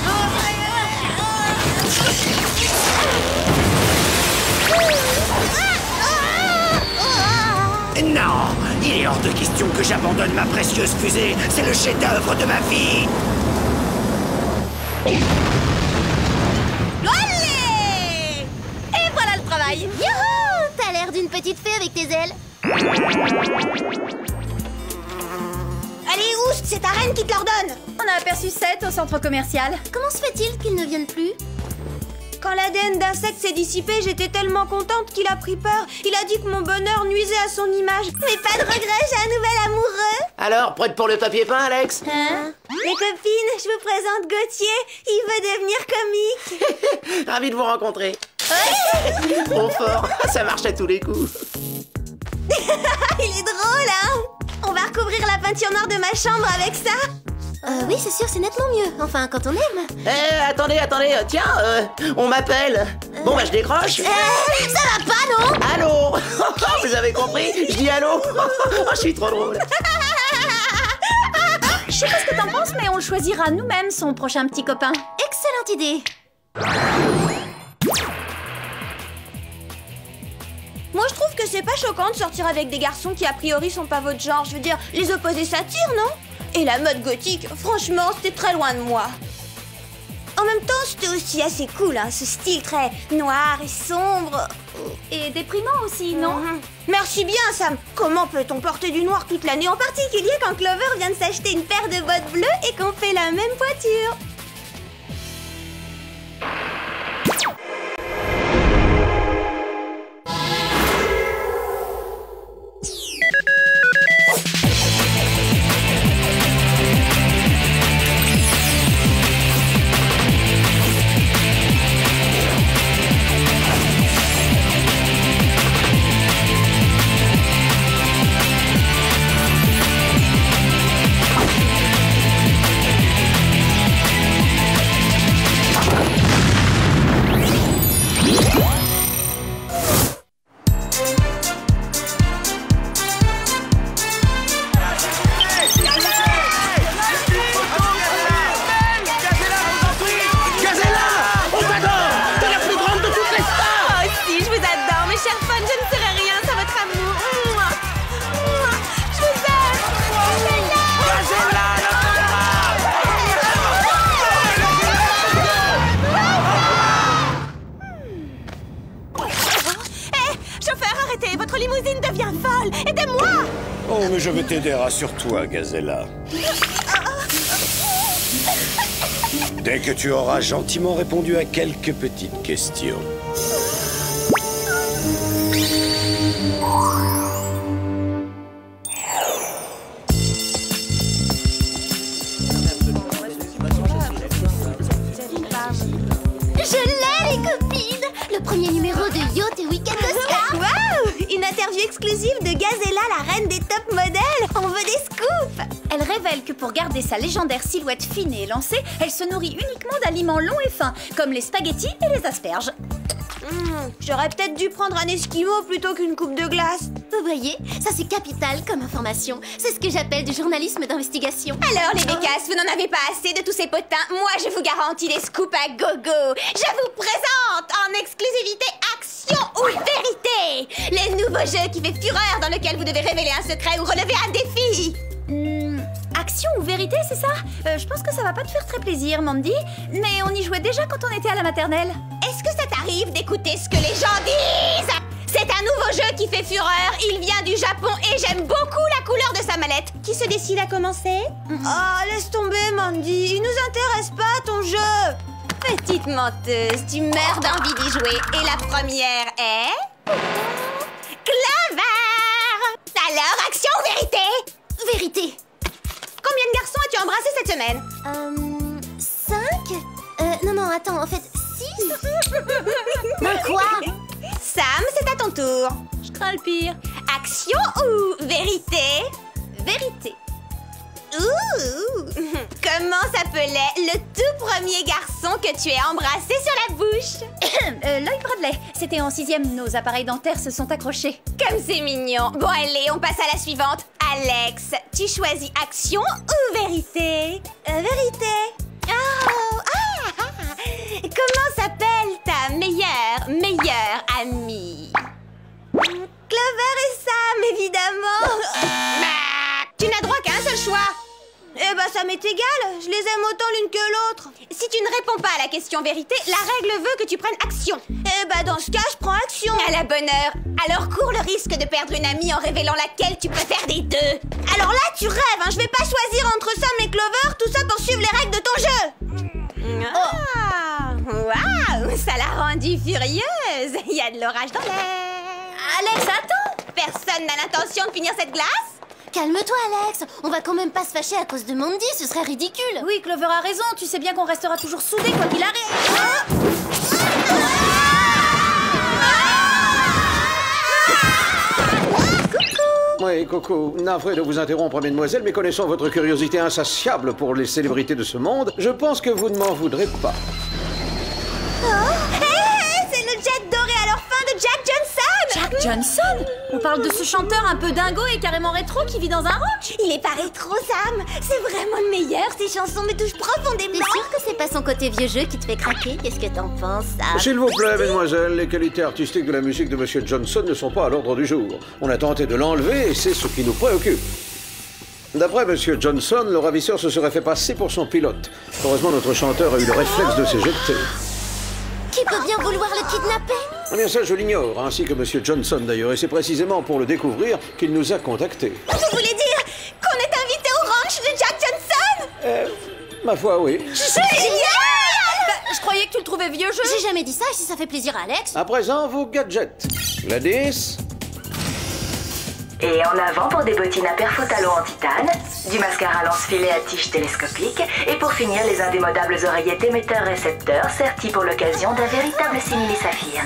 Non, il est hors de question que j'abandonne ma précieuse fusée. C'est le chef-d'œuvre de ma vie. Allez! Et voilà le travail. Youhou! T'as l'air d'une petite fée avec tes ailes. Allez, oust, c'est ta reine qui te l'ordonne. On a aperçu Seth au centre commercial. Comment se fait-il qu'il ne vienne plus? Quand l'ADN d'insecte s'est dissipé, j'étais tellement contente qu'il a pris peur. Il a dit que mon bonheur nuisait à son image. Mais pas de regret, j'ai un nouvel amoureux. Alors, prête pour le papier peint, Alex? Hein? Les copines, je vous présente Gauthier. Il veut devenir comique. Ravi de vous rencontrer. Trop fort, ça marche à tous les coups. Il est drôle, hein? On va recouvrir la peinture noire de ma chambre avec ça. Oui, c'est sûr, c'est nettement mieux. Enfin, quand on aime. Attendez, tiens, on m'appelle. Bon, bah, je décroche. Ça va pas, non? Allô? Vous avez compris? Je dis allô? Je suis trop drôle. Je sais pas ce que t'en penses, mais on le choisira nous-mêmes, son prochain petit copain. Excellente idée. Moi, je trouve que c'est pas choquant de sortir avec des garçons qui, a priori, sont pas votre genre. Je veux dire, les opposés s'attirent, non? Et la mode gothique, franchement, c'était très loin de moi. En même temps, c'était aussi assez cool, hein, ce style très noir et sombre. Et déprimant aussi, non? Merci bien, Sam. Comment peut-on porter du noir toute l'année, en particulier quand Clover vient de s'acheter une paire de bottes bleues et qu'on fait la même voiture? Oh, mais je vais t'aider, rassure-toi, Gazella. Dès que tu auras gentiment répondu à quelques petites questions. Je l'ai, les copines! Le premier numéro de Yacht et Week-end Oscar! Waouh! Une interview exclusive de Gazella, la reine des top modèles! On veut des scoops! Elle révèle que pour garder sa légendaire silhouette fine et élancée, elle se nourrit uniquement d'aliments longs et fins, comme les spaghettis et les asperges. J'aurais peut-être dû prendre un esquimau plutôt qu'une coupe de glace. Vous voyez, ça c'est capital comme information. C'est ce que j'appelle du journalisme d'investigation. Alors les bécasses, vous n'en avez pas assez de tous ces potins. Moi je vous garantis des scoops à gogo. Je vous présente en exclusivité Action ou Vérité, le nouveau jeu qui fait fureur dans lequel vous devez révéler un secret ou relever un défi. Action ou vérité, c'est ça? Je pense que ça va pas te faire très plaisir, Mandy. Mais on y jouait déjà quand on était à la maternelle. Est-ce que ça t'arrive d'écouter ce que les gens disent? C'est un nouveau jeu qui fait fureur, il vient du Japon et j'aime beaucoup la couleur de sa mallette. Qui se décide à commencer? Oh, laisse tomber, Mandy, il nous intéresse pas ton jeu. Petite menteuse, tu meurs d'envie d'y jouer. Et la première est... Clover! Alors, action ou vérité? Vérité. Combien de garçons as-tu embrassé cette semaine? 5? Non, attends, en fait, 6. Mais quoi? Sam, c'est à ton tour. Je crains le pire. Action ou vérité? Vérité. Ouh! Comment s'appelait le tout premier garçon que tu as embrassé sur la bouche? Lloyd Bradley. C'était en 6e, nos appareils dentaires se sont accrochés. Comme c'est mignon. Bon, allez, on passe à la suivante. Alex, tu choisis action ou vérité? Vérité. Oh! Comment s'appelle ta meilleure amie? Clover et Sam, évidemment. Tu n'as droit qu'à un seul choix. Eh ben, ça m'est égal. Je les aime autant l'une que l'autre. Si tu ne réponds pas à la question vérité, la règle veut que tu prennes action. Eh ben, dans ce cas, je prends action. À la bonne heure. Alors cours le risque de perdre une amie en révélant laquelle tu préfères des deux. Alors là, tu rêves, hein. Je vais pas choisir entre Sam et Clover, tout ça pour suivre les règles de ton jeu. Ah, waouh, ça l'a rendue furieuse. Il y a de l'orage dans l'air. Alex, attends. Personne n'a l'intention de finir cette glace? Calme-toi, Alex. On va quand même pas se fâcher à cause de Mandy, ce serait ridicule. Oui, Clover a raison. Tu sais bien qu'on restera toujours soudés quoi qu'il arrive. Oui, Coco, navré de vous interrompre, mesdemoiselles, mais connaissant votre curiosité insatiable pour les célébrités de ce monde, je pense que vous ne m'en voudrez pas. C'est le jet doré à leur fin de Jack Johnson! Jack Johnson? On parle de ce chanteur un peu dingo et carrément rétro qui vit dans un rock? Il est pas rétro, Sam. C'est vraiment le meilleur. Ses chansons me touchent profondément. T'es sûr que c'est pas son côté vieux jeu qui te fait craquer? Qu'est-ce que t'en penses, Sam? S'il vous plaît, mesdemoiselles, les qualités artistiques de la musique de Monsieur Johnson ne sont pas à l'ordre du jour. On a tenté de l'enlever et c'est ce qui nous préoccupe. D'après Monsieur Johnson, le ravisseur se serait fait passer pour son pilote. Heureusement, notre chanteur a eu le réflexe de s'éjecter. Qui peut bien vouloir le kidnapper? Eh bien ça, je l'ignore, ainsi que Monsieur Johnson d'ailleurs, et c'est précisément pour le découvrir qu'il nous a contactés. Vous voulez dire qu'on est invité au ranch de Jack Johnson? Ma foi, oui. Génial! Je croyais que tu le trouvais vieux jeu. J'ai jamais dit ça, et si ça fait plaisir à Alex. À présent, vos gadgets. Gladys. Et en avant pour des bottines à perfo-talons en titane, du mascara lance-filet à tige télescopique, et pour finir, les indémodables oreillettes émetteurs-récepteurs, sertis pour l'occasion d'un véritable simili-saphir.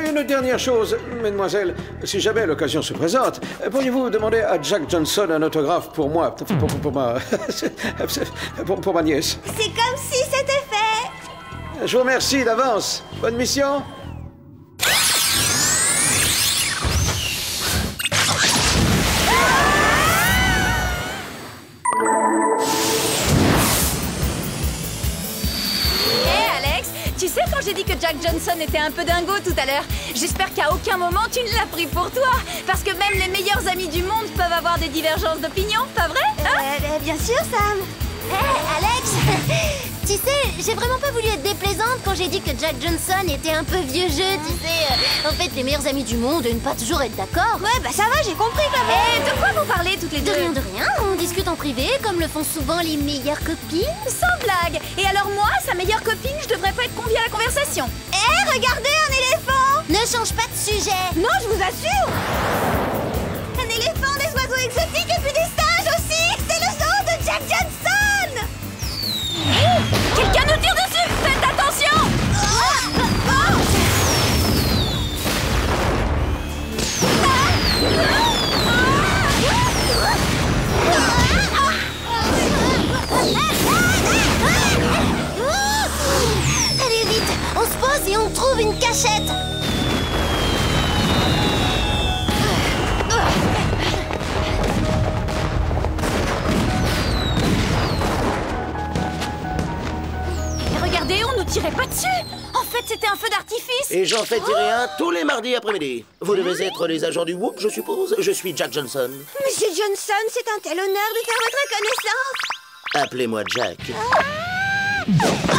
Une dernière chose, mesdemoiselles, si jamais l'occasion se présente, pourriez-vous demander à Jack Johnson un autographe pour moi, pour ma nièce? C'est comme si c'était fait. Je vous remercie d'avance. Bonne mission. Tu sais, quand j'ai dit que Jack Johnson était un peu dingo tout à l'heure, j'espère qu'à aucun moment tu ne l'as pris pour toi. Parce que même les meilleurs amis du monde peuvent avoir des divergences d'opinion, pas vrai hein? Bien sûr, Sam. Alex, tu sais, j'ai vraiment pas voulu être déplaisante quand j'ai dit que Jack Johnson était un peu vieux jeu, tu sais. En fait, les meilleurs amis du monde ne pas toujours être d'accord. Ouais, bah ça va, j'ai compris quand même. De quoi vous parlez toutes les deux? De rien, on discute en privé, comme le font souvent les meilleures copines. Sans blague. Et alors moi, sa meilleure copine, je devrais pas être conviée à la conversation. Regardez, un éléphant. Ne change pas de sujet. Non, je vous assure. Un éléphant, des oiseaux exotiques et puis des singes aussi. C'est le zoo de Jack Johnson. Quelqu'un nous tire dessus. Faites attention. Allez vite, on se pose et on trouve une cachette. un feu d'artifice. Et j'en fais tirer un tous les mardis après-midi. Vous devez être les agents du Whoop, je suppose. Je suis Jack Johnson. Monsieur Johnson, c'est un tel honneur de faire votre connaissance. Appelez-moi Jack. Oh,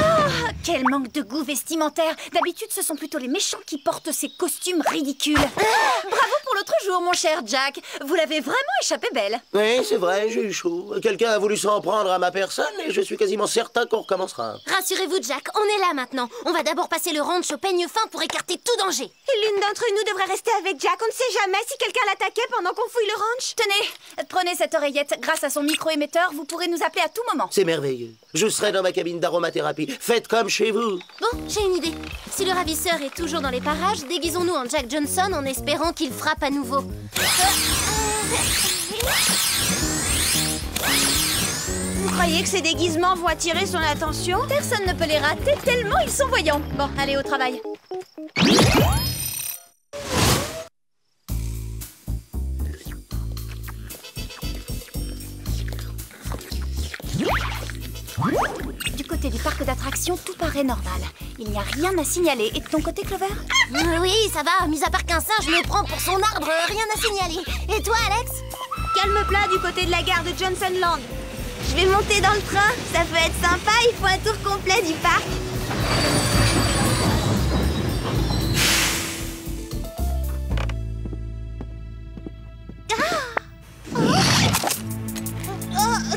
quel manque de goût vestimentaire. D'habitude, ce sont plutôt les méchants qui portent ces costumes ridicules. Bravo pour l'autre jour, mon cher Jack. Vous l'avez vraiment échappé belle. Oui, c'est vrai, j'ai eu chaud. Quelqu'un a voulu s'en prendre à ma personne et je suis quasiment certain qu'on recommencera. Rassurez-vous, Jack, on est là maintenant. On va d'abord passer le ranch au peigne fin pour écarter tout danger. Et l'une d'entre nous devrait rester avec Jack. On ne sait jamais si quelqu'un l'attaquait pendant qu'on fouille le ranch. Tenez, prenez cette oreillette. Grâce à son micro-émetteur, vous pourrez nous appeler à tout moment. C'est merveilleux. Je serai dans ma cabine d'aromathérapie. Faites comme chez vous. Bon, j'ai une idée. Si le ravisseur est toujours dans les parages, déguisons-nous en Jack Johnson en espérant qu'il frappe à nouveau. Vous croyez que ces déguisements vont attirer son attention? Personne ne peut les rater tellement ils sont voyants. Bon, allez au travail. Du côté du parc d'attractions, tout paraît normal. Il n'y a rien à signaler. Et de ton côté, Clover? Oui, ça va. Mis à part qu'un singe me prend pour son arbre, rien à signaler. Et toi, Alex? Calme plat du côté de la gare de Johnsonland. Je vais monter dans le train. Ça peut être sympa. Il faut un tour complet du parc.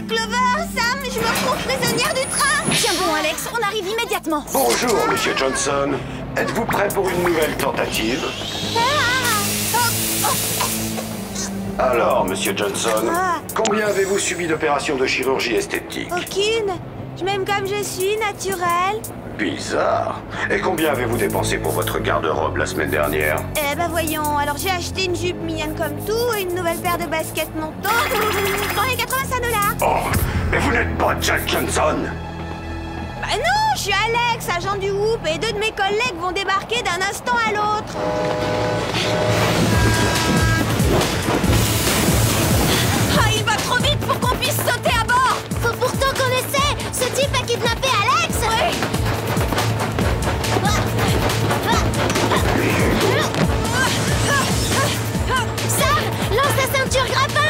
Clover, Sam, je me retrouve prisonnière du train. Tiens bon, Alex, on arrive immédiatement. Bonjour, Monsieur Johnson. Êtes-vous prêt pour une nouvelle tentative? Alors, Monsieur Johnson, combien avez-vous subi d'opérations de chirurgie esthétique? Aucune. Je m'aime comme je suis, naturelle. Bizarre. Et combien avez-vous dépensé pour votre garde-robe la semaine dernière? Eh ben voyons, alors j'ai acheté une jupe mignonne comme tout et une nouvelle paire de baskets Monto dans les 85 $. Oh, mais vous n'êtes pas Jack Johnson? Bah non, je suis Alex, agent du Whoop, et 2 de mes collègues vont débarquer d'un instant à l'autre. Ah, il va trop vite pour qu'on puisse sauter à bord. Faut pourtant qu'on essaie. Ce type a kidnappé Alex. Oui. Sam, lance ta ceinture grappin.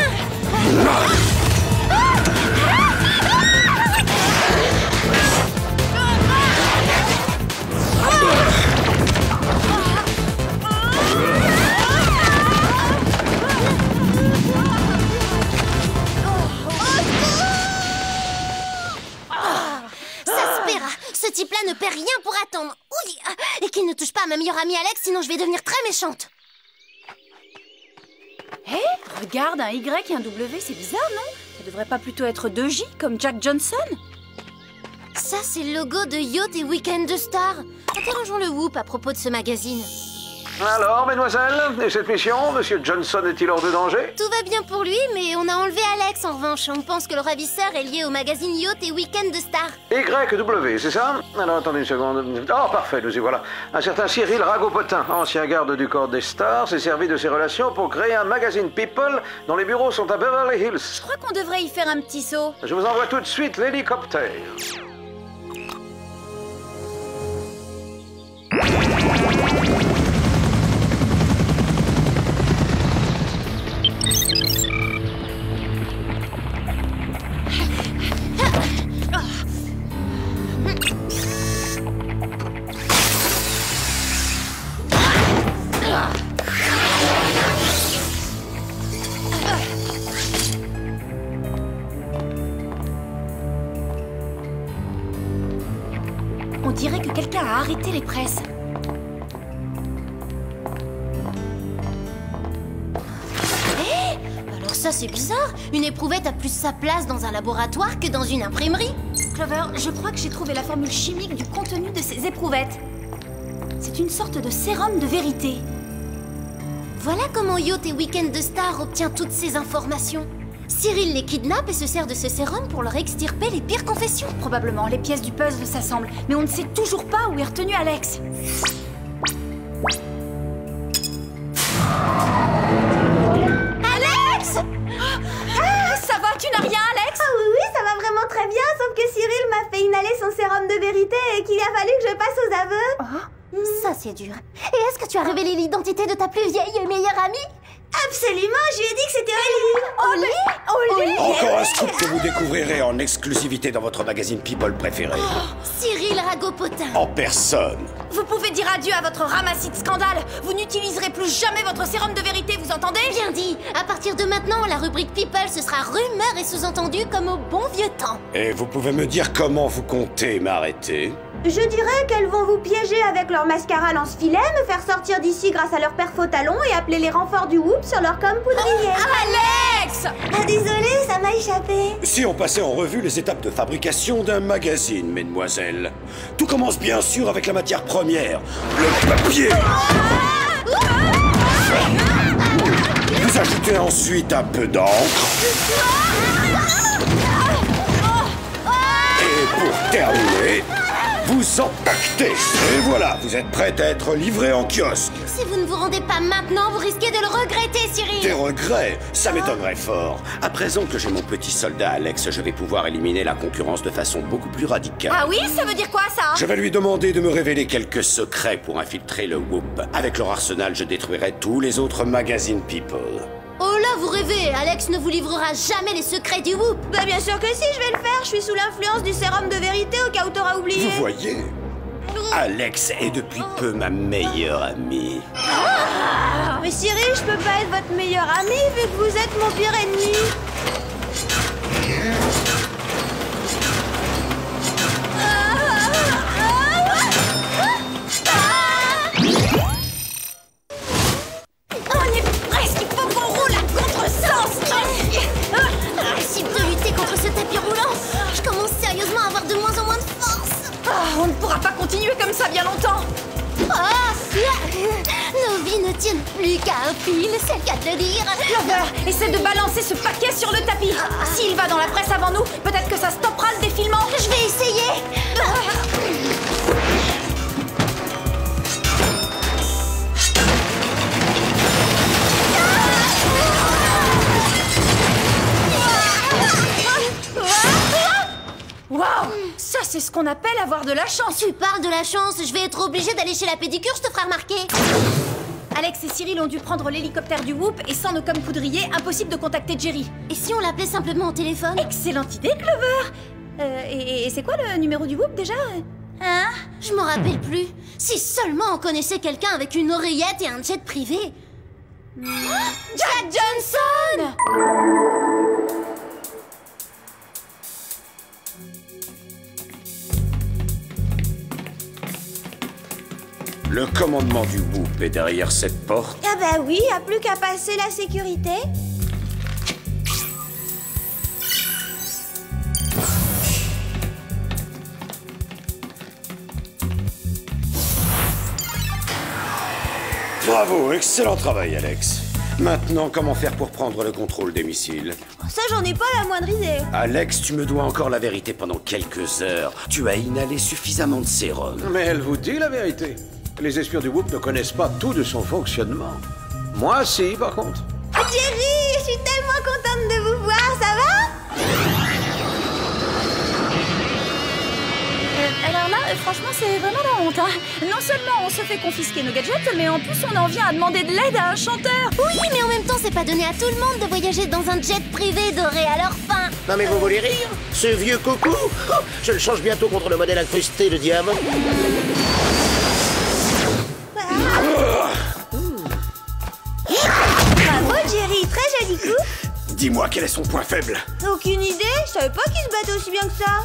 Ce type-là ne perd rien pour attendre. Oui. Et qu'il ne touche pas à ma meilleure amie Alex, sinon je vais devenir très méchante. Hé, regarde, un Y et un W, c'est bizarre, non? Ça devrait pas plutôt être 2 J, comme Jack Johnson? Ça, c'est le logo de Yacht et Weekend de Star. Interrogeons le Whoop à propos de ce magazine. Alors, mesdemoiselles, et cette mission, Monsieur Johnson est-il hors de danger? Tout va bien pour lui, mais on a enlevé Alex en revanche. On pense que le ravisseur est lié au magazine Yacht et Weekend de Star. YW, c'est ça? Alors, attendez une seconde. Oh, parfait, nous y voilà. Un certain Cyril Ragopotin, ancien garde du corps des stars, s'est servi de ses relations pour créer un magazine People dont les bureaux sont à Beverly Hills. Je crois qu'on devrait y faire un petit saut. Je vous envoie tout de suite l'hélicoptère. On dirait que quelqu'un a arrêté les presses. Hé, alors ça c'est bizarre. Une éprouvette a plus sa place dans un laboratoire que dans une imprimerie. Clover, je crois que j'ai trouvé la formule chimique du contenu de ces éprouvettes. C'est une sorte de sérum de vérité. Voilà comment Yacht et Weekend de Star obtient toutes ces informations. Cyril les kidnappe et se sert de ce sérum pour leur extirper les pires confessions. Probablement, les pièces du puzzle s'assemblent, mais on ne sait toujours pas où est retenu Alex. Alex! Ça va, tu n'as rien, Alex? Ah oui, ça va vraiment très bien, sauf que Cyril m'a fait inhaler son sérum de vérité et qu'il a fallu que je passe aux aveux. Ça Ça, c'est dur. Et est-ce que tu as révélé l'identité de ta plus vieille et meilleure amie? Absolument, je lui ai dit que c'était Ollie. Encore un scoop que vous découvrirez en exclusivité dans votre magazine People préféré. Cyril Ragopotin. En personne. Vous pouvez dire adieu à votre ramassis de scandales. Vous n'utiliserez plus jamais votre sérum de vérité, vous entendez? Bien dit. À partir de maintenant, la rubrique People, ce sera rumeurs et sous-entendus comme au bon vieux temps. Et vous pouvez me dire comment vous comptez m'arrêter? Je dirais qu'elles vont vous piéger avec leur mascara lance-filet, me faire sortir d'ici grâce à leur père faux talon et appeler les renforts du Whoop sur leur com poudrier. Alex! Ah désolé, ça m'a échappé. Si on passait en revue les étapes de fabrication d'un magazine, mesdemoiselles. Tout commence bien sûr avec la matière première, le papier. Vous ajoutez ensuite un peu d'encre. Et pour terminer, vous empaquetez. Et voilà, vous êtes prête à être livré en kiosque. Si vous ne vous rendez pas maintenant, vous risquez de le regretter, Cyril. Des regrets? Ça m'étonnerait fort. À présent que j'ai mon petit soldat Alex, je vais pouvoir éliminer la concurrence de façon beaucoup plus radicale. Ah oui, ça veut dire quoi, ça? Je vais lui demander de me révéler quelques secrets pour infiltrer le Whoop. Avec leur arsenal, je détruirai tous les autres magazines People. Oh là, vous rêvez. Alex ne vous livrera jamais les secrets du Whoop. Bah bien sûr que si, je vais le faire. Je suis sous l'influence du sérum de vérité au cas où t'auras oublié. Vous voyez, Alex est depuis peu ma meilleure amie. Mais Cyril, je peux pas être votre meilleur ami vu que vous êtes mon pire ennemi. On est presque, il faut qu'on roule à contresens. Impossible de lutter contre ce tapis roulant. Je commence sérieusement à avoir de moins en moins de force. On ne pourra pas continuer comme ça bien longtemps. Nos vies ne tiennent plus qu'à un fil, c'est le cas de le dire. Clover, essaie de balancer ce paquet sur le tapis. S'il va dans la presse avant nous, peut-être que ça stoppera le défilement. Je vais essayer. Waouh, ça c'est ce qu'on appelle avoir de la chance. Tu parles de la chance, je vais être obligée d'aller chez la pédicure, je te ferai remarquer. Alex et Cyril ont dû prendre l'hélicoptère du Whoop et sans nos coms poudriers, impossible de contacter Jerry. Et si on l'appelait simplement au téléphone? Excellente idée, Clover. Et c'est quoi le numéro du Whoop déjà? Hein? Je m'en rappelle plus. Si seulement on connaissait quelqu'un avec une oreillette et un jet privé. Jack Johnson! Le commandement du Whoop est derrière cette porte. Ah bah oui, y a plus qu'à passer la sécurité. Bravo, excellent travail, Alex. Maintenant, comment faire pour prendre le contrôle des missiles? Ça, j'en ai pas la moindre idée. Alex, tu me dois encore la vérité pendant quelques heures. Tu as inhalé suffisamment de sérum. Mais elle vous dit la vérité. Les espions du Whoop ne connaissent pas tout de son fonctionnement. Moi, si, par contre. Jerry, je suis tellement contente de vous voir, ça va? Alors là, franchement, c'est vraiment la honte, hein. Non seulement on se fait confisquer nos gadgets, mais en plus on en vient à demander de l'aide à un chanteur. Oui, mais en même temps, c'est pas donné à tout le monde de voyager dans un jet privé doré à leur fin. Non mais vous voulez rire? Ce vieux coucou, je le change bientôt contre le modèle incrusté de diamant. Bravo Jerry, très joli coup. Dis-moi, quel est son point faible? Aucune idée, je savais pas qu'il se battait aussi bien que ça.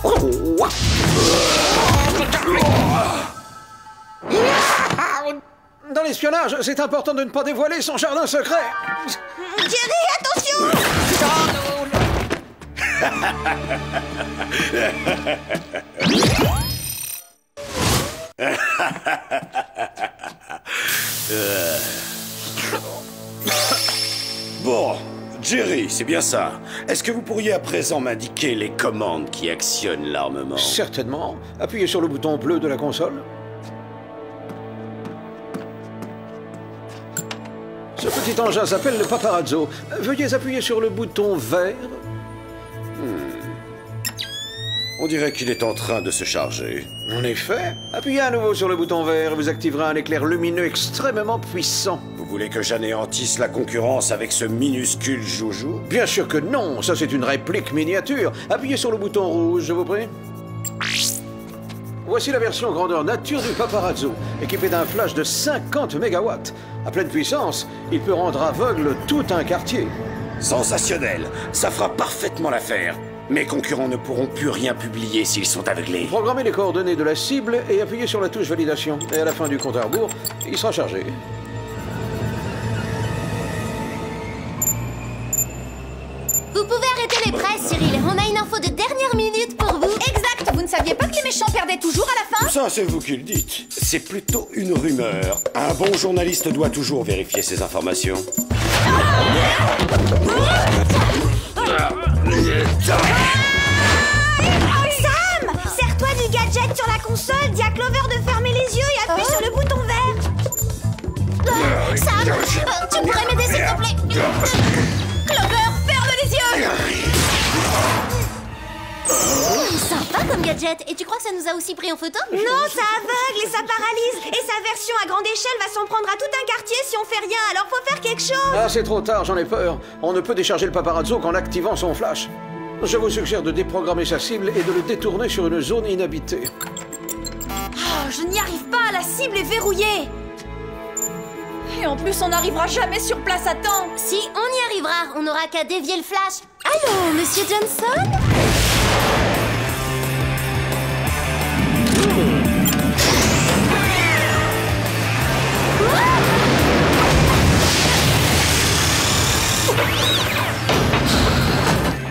Dans l'espionnage, c'est important de ne pas dévoiler son jardin secret. Jerry, attention! Bon, Jerry, c'est bien ça. Est-ce que vous pourriez à présent m'indiquer les commandes qui actionnent l'armement? Certainement. Appuyez sur le bouton bleu de la console. Ce petit engin s'appelle le paparazzo. Veuillez appuyer sur le bouton vert. On dirait qu'il est en train de se charger. En effet, appuyez à nouveau sur le bouton vert et vous activerez un éclair lumineux extrêmement puissant. Vous voulez que j'anéantisse la concurrence avec ce minuscule joujou? Bien sûr que non, ça c'est une réplique miniature. Appuyez sur le bouton rouge, je vous prie. Voici la version grandeur nature du Paparazzo, équipé d'un flash de 50 MW. À pleine puissance, il peut rendre aveugle tout un quartier. Sensationnel, ça fera parfaitement l'affaire. Mes concurrents ne pourront plus rien publier s'ils sont aveuglés. Programmez les coordonnées de la cible et appuyez sur la touche validation. Et à la fin du compte à rebours, il sera chargé. Vous pouvez arrêter les presses, Cyril. On a une info de dernière minute pour vous. Exact. Vous ne saviez pas que les méchants perdaient toujours à la fin? Ça, c'est vous qui le dites. C'est plutôt une rumeur. Un bon journaliste doit toujours vérifier ses informations. Sam! Serre-toi du gadget sur la console, dis à Clover de fermer les yeux et appuie sur le bouton vert. Sam, tu pourrais m'aider s'il te plaît? Clover, ferme les yeux! Sympa comme gadget. Et tu crois que ça nous a aussi pris en photo? Non, ça aveugle et ça paralyse. Et sa version à grande échelle va s'en prendre à tout un quartier si on fait rien. Alors faut faire quelque chose. Ah, c'est trop tard, j'en ai peur. On ne peut décharger le Paparazzo qu'en activant son flash. Je vous suggère de déprogrammer sa cible et de le détourner sur une zone inhabitée. Oh, je n'y arrive pas, la cible est verrouillée. Et en plus, on n'arrivera jamais sur place à temps. Si, on y arrivera. On n'aura qu'à dévier le flash. Allô, Monsieur Johnson?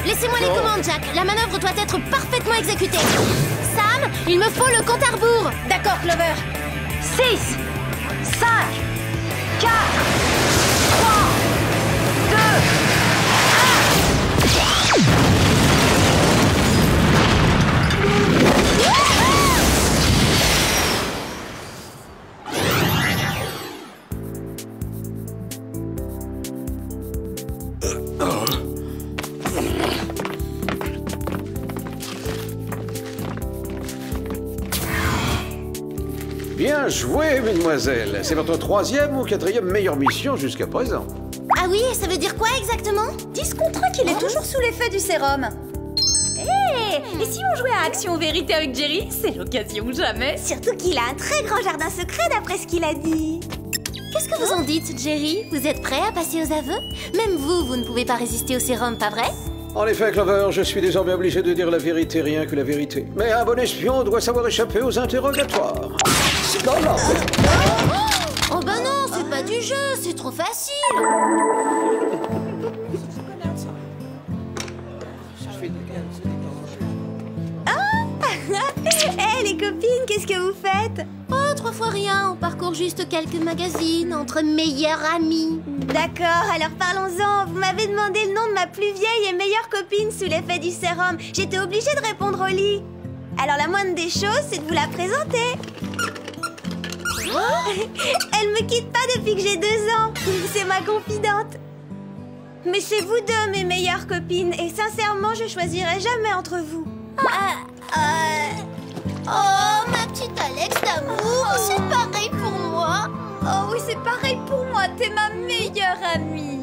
Laissez-moi les commandes, Jack. La manœuvre doit être parfaitement exécutée. Sam, il me faut le compte à rebours. D'accord, Clover. 6, 5, 4, 3, 2, 1. Bien joué, mesdemoiselles. C'est votre 3e ou 4e meilleure mission jusqu'à présent. Ah oui, ça veut dire quoi exactement? Dis ce contrat qu'il est toujours sous l'effet du sérum. Et si on jouait à Action ou Vérité avec Jerry? C'est l'occasion jamais. Surtout qu'il a un très grand jardin secret d'après ce qu'il a dit. Qu'est-ce que vous en dites, Jerry? Vous êtes prêt à passer aux aveux? Même vous ne pouvez pas résister au sérum, pas vrai? En effet, Clover, je suis désormais obligé de dire la vérité, rien que la vérité. Mais un bon espion doit savoir échapper aux interrogatoires. Non, non. Oh bah non, c'est pas du jeu, c'est trop facile. Hé, les copines, qu'est-ce que vous faites? Oh, 3 fois rien, on parcourt juste quelques magazines entre meilleures amies. D'accord, alors parlons-en. Vous m'avez demandé le nom de ma plus vieille et meilleure copine sous l'effet du sérum. J'étais obligée de répondre au lit. Alors la moindre des choses, c'est de vous la présenter. Elle me quitte pas depuis que j'ai 2 ans. C'est ma confidente. Mais c'est vous deux mes meilleures copines. Et sincèrement, je choisirai jamais entre vous. Oh, ma petite Alex d'amour, c'est pareil pour moi. Oh oui, c'est pareil pour moi, t'es ma meilleure amie.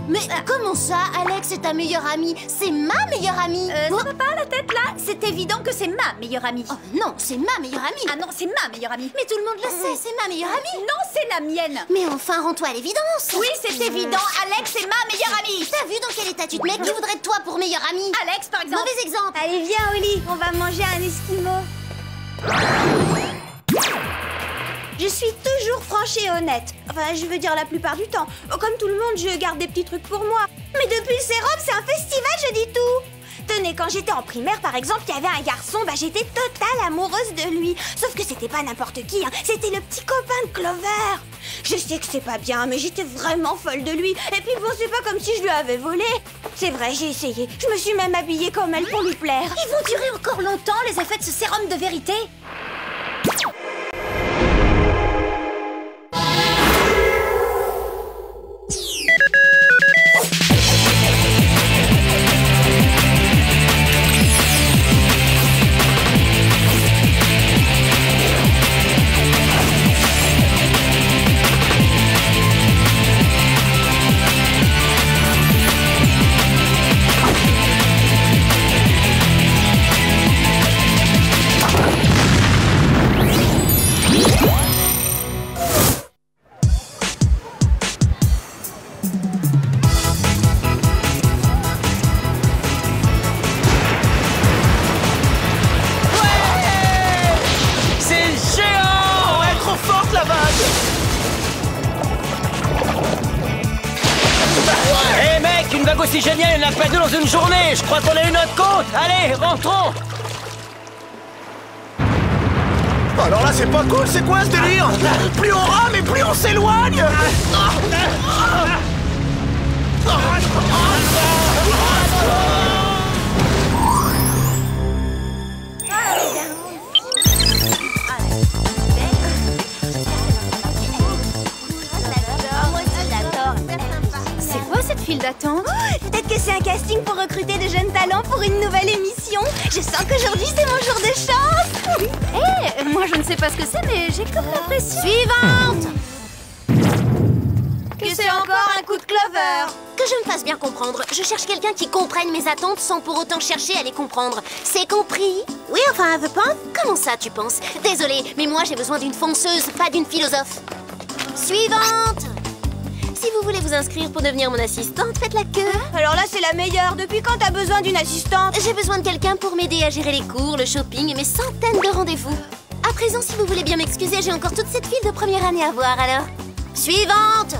Mais comment ça, Alex est ta meilleure amie? C'est ma meilleure amie. Ça va pas la tête là? C'est évident que c'est ma meilleure amie. Oh non, c'est ma meilleure amie. Ah non, c'est ma meilleure amie. Mais tout le monde le sait, c'est ma meilleure amie. Non, c'est la mienne. Mais enfin, rends-toi à l'évidence. Oui, c'est évident, Alex est ma meilleure amie. T'as vu dans quel état tu te mets? Qui voudrait de toi pour meilleure amie? Alex, par exemple. Mauvais exemple. Allez, viens, Oli, on va manger un esquimau. Je suis toujours franche et honnête. Enfin, je veux dire la plupart du temps. Comme tout le monde, je garde des petits trucs pour moi. Mais depuis le sérum, c'est un festival, je dis tout. Tenez, quand j'étais en primaire, par exemple, il y avait un garçon, j'étais totale amoureuse de lui. Sauf que c'était pas n'importe qui, hein. C'était le petit copain de Clover. Je sais que c'est pas bien, mais j'étais vraiment folle de lui. Et puis bon, c'est pas comme si je lui avais volé. C'est vrai, j'ai essayé. Je me suis même habillée comme elle pour lui plaire. Ils vont durer encore longtemps, les effets de ce sérum de vérité. aussi génial, il n'y en a pas deux dans une journée. Je crois qu'on a eu notre compte. Allez, rentrons. Alors là, c'est pas cool, c'est quoi ce délire? Plus on rame et plus on s'éloigne. C'est quoi cette file d'attente? Peut-être que c'est un casting pour recruter de jeunes talents pour une nouvelle émission. Je sens qu'aujourd'hui c'est mon jour de chance. Hé, moi je ne sais pas ce que c'est, mais j'ai comme l'impression... Suivante! Que c'est encore un coup de Clover. Que je me fasse bien comprendre. Je cherche quelqu'un qui comprenne mes attentes sans pour autant chercher à les comprendre. C'est compris? Oui, enfin, je pense. Comment ça, tu penses? Désolée, mais moi j'ai besoin d'une fonceuse, pas d'une philosophe. Suivante! Si vous voulez vous inscrire pour devenir mon assistante, faites la queue. Alors là, c'est la meilleure. Depuis quand t'as besoin d'une assistante? J'ai besoin de quelqu'un pour m'aider à gérer les cours, le shopping et mes centaines de rendez-vous. À présent, si vous voulez bien m'excuser, j'ai encore toute cette file de première année à voir, alors. Suivante!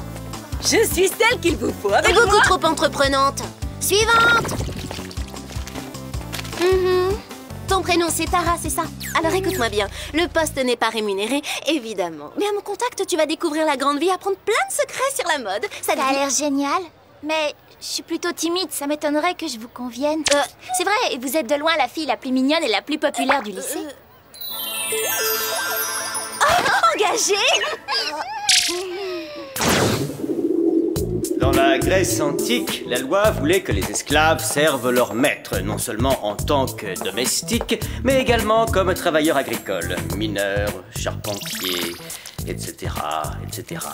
Je suis celle qu'il vous faut avec beaucoup trop entreprenante. Suivante! Ton prénom, c'est Tara, c'est ça? Alors écoute-moi bien, le poste n'est pas rémunéré, évidemment. Mais à mon contact, tu vas découvrir la grande vie, apprendre plein de secrets sur la mode. Ça a l'air génial. Mais je suis plutôt timide, ça m'étonnerait que je vous convienne. C'est vrai, et vous êtes de loin la fille la plus mignonne et la plus populaire du lycée. Engagée! Dans la Grèce antique, la loi voulait que les esclaves servent leur maître, non seulement en tant que domestiques, mais également comme travailleurs agricoles, mineurs, charpentiers, etc., etc.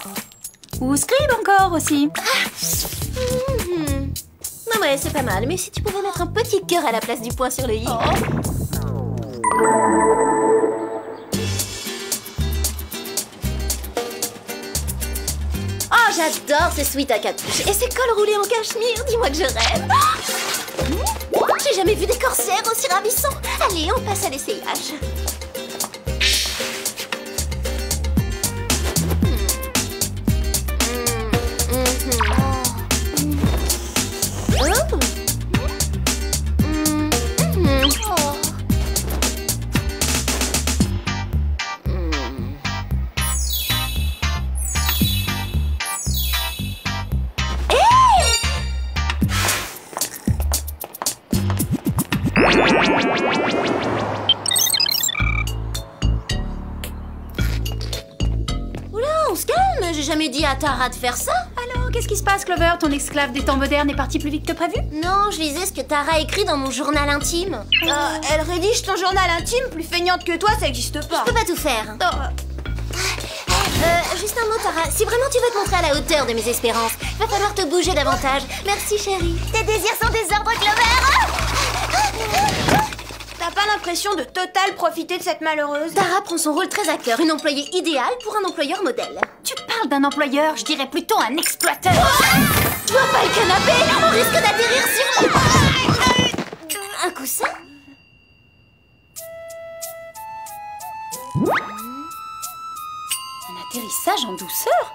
Ou scribe encore aussi. Ah ouais, c'est pas mal, mais si tu pouvais mettre un petit cœur à la place du point sur le i. Oh, j'adore ces sweats à capuche et ces cols roulés en cachemire, dis-moi que je rêve. J'ai jamais vu des corsaires aussi ravissants. Allez, on passe à l'essayage. J'ai jamais dit à Tara de faire ça. Alors, qu'est-ce qui se passe, Clover? Ton esclave des temps modernes est parti plus vite que prévu? Non, je lisais ce que Tara écrit dans mon journal intime. Elle rédige ton journal intime? Plus feignante que toi, ça existe pas. Je peux pas tout faire. Juste un mot, Tara. Si vraiment tu veux te montrer à la hauteur de mes espérances, va falloir te bouger davantage. Merci, chérie. Tes désirs sont des ordres, Clover. T'as pas l'impression de total profiter de cette malheureuse? Tara prend son rôle très à cœur, une employée idéale pour un employeur modèle. Tu parles d'un employeur, je dirais plutôt un exploiteur. Tu vois pas le canapé? On risque d'atterrir sur moi. Un coussin? Un atterrissage en douceur?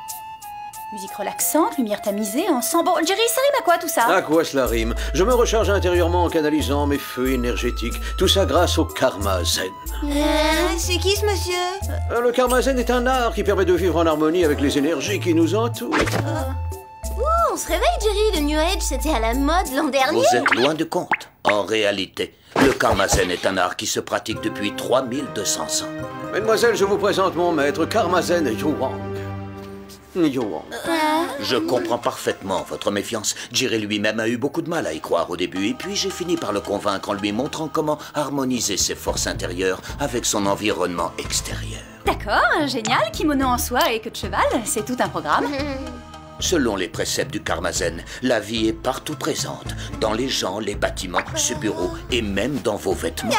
Musique relaxante, lumière tamisée, encens... Bon, Jerry, ça rime à quoi tout ça? À quoi cela rime? Je me recharge intérieurement en canalisant mes feux énergétiques. Tout ça grâce au karma zen. C'est qui ce monsieur? Le karma zen est un art qui permet de vivre en harmonie avec les énergies qui nous entourent. On se réveille, Jerry. Le New Age, c'était à la mode l'an dernier. Vous êtes loin de compte. En réalité, le karma zen est un art qui se pratique depuis 3200 ans. Mademoiselle, je vous présente mon maître, Karma Zen Yuwang. Je comprends parfaitement votre méfiance. Jerry lui-même a eu beaucoup de mal à y croire au début, et puis j'ai fini par le convaincre en lui montrant comment harmoniser ses forces intérieures avec son environnement extérieur. D'accord, génial, kimono en soie et queue de cheval, c'est tout un programme. Selon les préceptes du karma zen, la vie est partout présente, dans les gens, les bâtiments, ce bureau et même dans vos vêtements.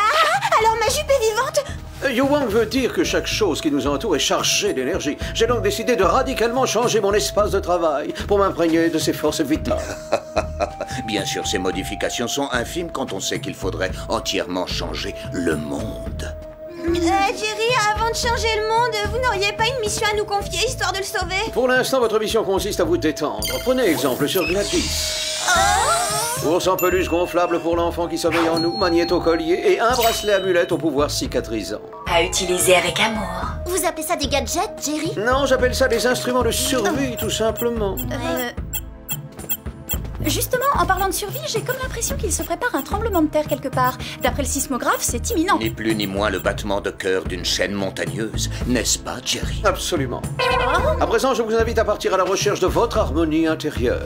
Alors ma jupe est vivante? Yuwang veut dire que chaque chose qui nous entoure est chargée d'énergie. J'ai donc décidé de radicalement changer mon espace de travail pour m'imprégner de ses forces vitales. Bien sûr, ces modifications sont infimes quand on sait qu'il faudrait entièrement changer le monde. Jerry, avant de changer le monde, vous n'auriez pas une mission à nous confier, histoire de le sauver? Pour l'instant, votre mission consiste à vous détendre. Prenez exemple sur Gladys. Oh Ours en peluche gonflable pour l'enfant qui sommeille en nous, magnéto-collier et un bracelet amulette au pouvoir cicatrisant. À utiliser avec amour. Vous appelez ça des gadgets, Jerry? Non, j'appelle ça des instruments de survie, tout simplement. Justement, en parlant de survie, j'ai comme l'impression qu'il se prépare un tremblement de terre quelque part. D'après le sismographe, c'est imminent. Ni plus ni moins le battement de cœur d'une chaîne montagneuse, n'est-ce pas, Jerry? Absolument. À présent, je vous invite à partir à la recherche de votre harmonie intérieure.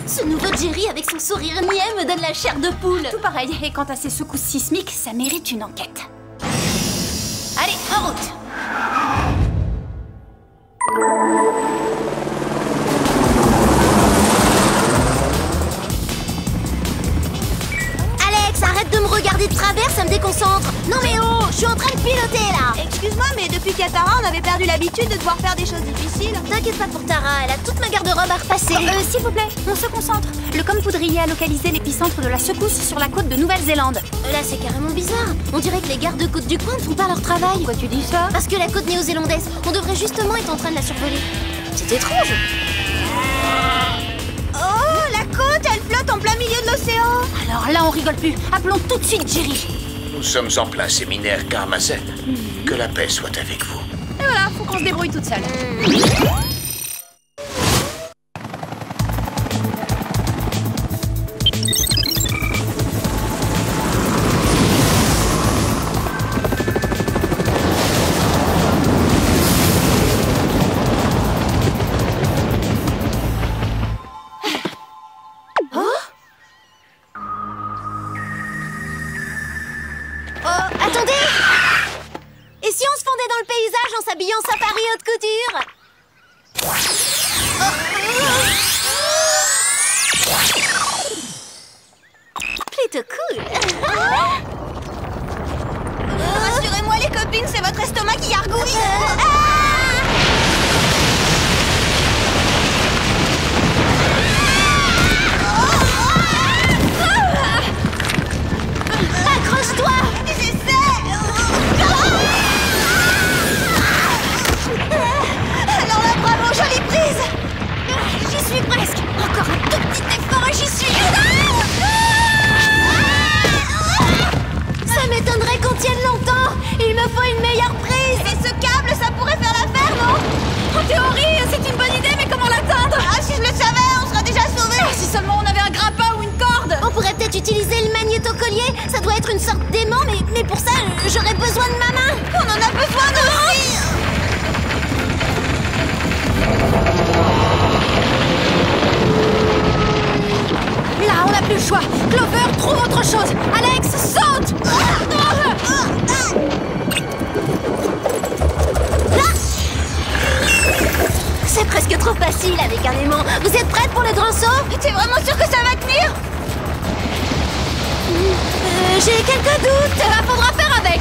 Ce nouveau Jerry avec son sourire niais me donne la chair de poule. Tout pareil, et quant à ces secousses sismiques, ça mérite une enquête. Allez, en route! Alex, arrête de me regarder de travers, ça me déconcentre. Non mais oh, je suis en train de piloter là. Excuse-moi, mais depuis qu'il y a Tara, on avait perdu l'habitude de devoir faire des choses difficiles. T'inquiète pas pour Tara, elle a toute ma garde-robe à repasser. S'il vous plaît, on se concentre. Le com poudrier a localisé l'épicentre de la secousse sur la côte de Nouvelle-Zélande. Là, c'est carrément bizarre. On dirait que les gardes-côtes du coin ne font pas leur travail. Pourquoi tu dis ça? Parce que la côte néo-zélandaise, on devrait justement être en train de la survoler. C'est étrange. Oh, la côte, elle flotte en plein milieu de l'océan. Alors là, on rigole plus. Appelons tout de suite Jerry. Nous sommes en plein séminaire Carmazel. Que la paix soit avec vous. Et voilà, faut qu'on se débrouille toute seule. Attendez! Et si on se fondait dans le paysage en s'habillant safari haute couture? Plutôt cool. Rassurez-moi les copines, c'est votre estomac qui gargouille. Accroche-toi! Alors là, bravo, jolie prise. J'y suis presque. Encore un tout petit effort et j'y suis. Ça m'étonnerait qu'on tienne longtemps. Il me faut une meilleure prise. Et ce câble, ça pourrait faire l'affaire, non? En théorie, c'est une bonne idée, mais comment l'atteindre? Ah, si je le savais, on serait déjà sauvés. Si seulement on avait un grappin ou une corde. On pourrait peut-être utiliser le magnéto-collier. Ça doit être une sorte d'aimant, mais pour ça, j'aurais besoin de ma main. On en a besoin de aussi. Là, on n'a plus le choix. Clover, trouve autre chose. Alex, saute! C'est presque trop facile avec un aimant. Vous êtes prête pour le grand saut? T'es vraiment sûr que ça va tenir? J'ai quelques doutes. Faudra faire avec.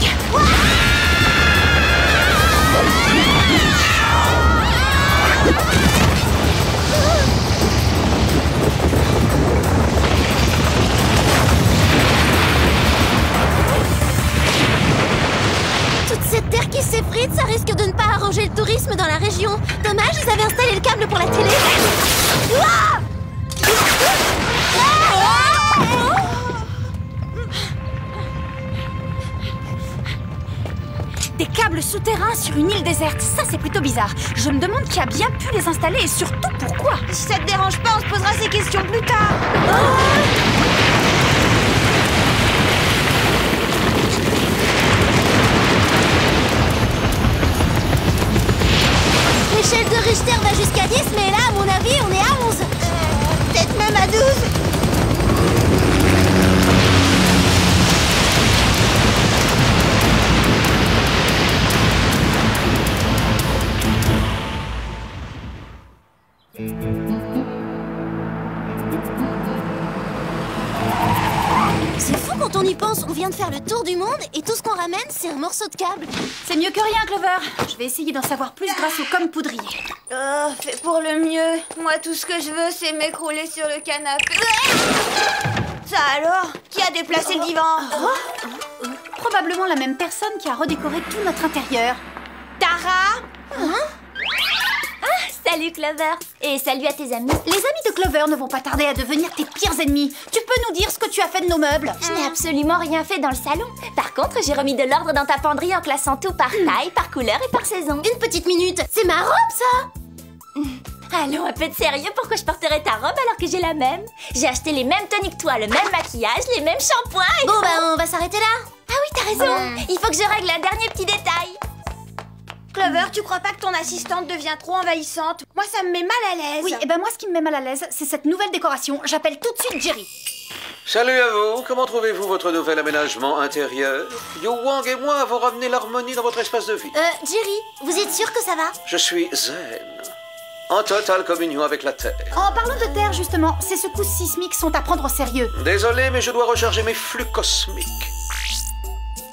Toute cette terre qui s'effrite, ça risque de ne pas arranger le tourisme dans la région. Dommage, ils avaient installé le câble pour la télé. Ouah! Des câbles souterrains sur une île déserte, ça c'est plutôt bizarre. Je me demande qui a bien pu les installer et surtout pourquoi. Si ça te dérange pas, on se posera ces questions plus tard. L'échelle de Richter va jusqu'à 10, mais là, à mon avis, on est à 11. Peut-être même à 12. C'est fou quand on y pense, on vient de faire le tour du monde et tout ce qu'on ramène, c'est un morceau de câble. C'est mieux que rien, Clover. Je vais essayer d'en savoir plus grâce au com poudrier. Oh, fais pour le mieux. Moi, tout ce que je veux, c'est m'écrouler sur le canapé. Ça alors? Qui a déplacé le divan? Probablement la même personne qui a redécoré tout notre intérieur. Tara? Salut Salut Clover. Et salut à tes amis. Les amis de Clover ne vont pas tarder à devenir tes pires ennemis. Tu peux nous dire ce que tu as fait de nos meubles? Je n'ai absolument rien fait dans le salon. Par contre, j'ai remis de l'ordre dans ta penderie en classant tout par taille, par couleur et par saison. Une petite minute, c'est ma robe ça? Allons, un peu de sérieux, pourquoi je porterais ta robe alors que j'ai la même? J'ai acheté les mêmes tenues que toi, le même maquillage, les mêmes shampoings et... Bon bah on va s'arrêter là. Ah oui, t'as raison. Il faut que je règle un dernier petit détail. Clover, tu crois pas que ton assistante devient trop envahissante? Moi, ça me met mal à l'aise. Oui, et ben moi, ce qui me met mal à l'aise, c'est cette nouvelle décoration. J'appelle tout de suite Jerry. Salut à vous, comment trouvez-vous votre nouvel aménagement intérieur? Yu Wang et moi avons ramené l'harmonie dans votre espace de vie. Jerry, vous êtes sûr que ça va? Je suis zen, en totale communion avec la Terre. En parlant de Terre, justement, ces secousses sismiques sont à prendre au sérieux. Désolé, mais je dois recharger mes flux cosmiques.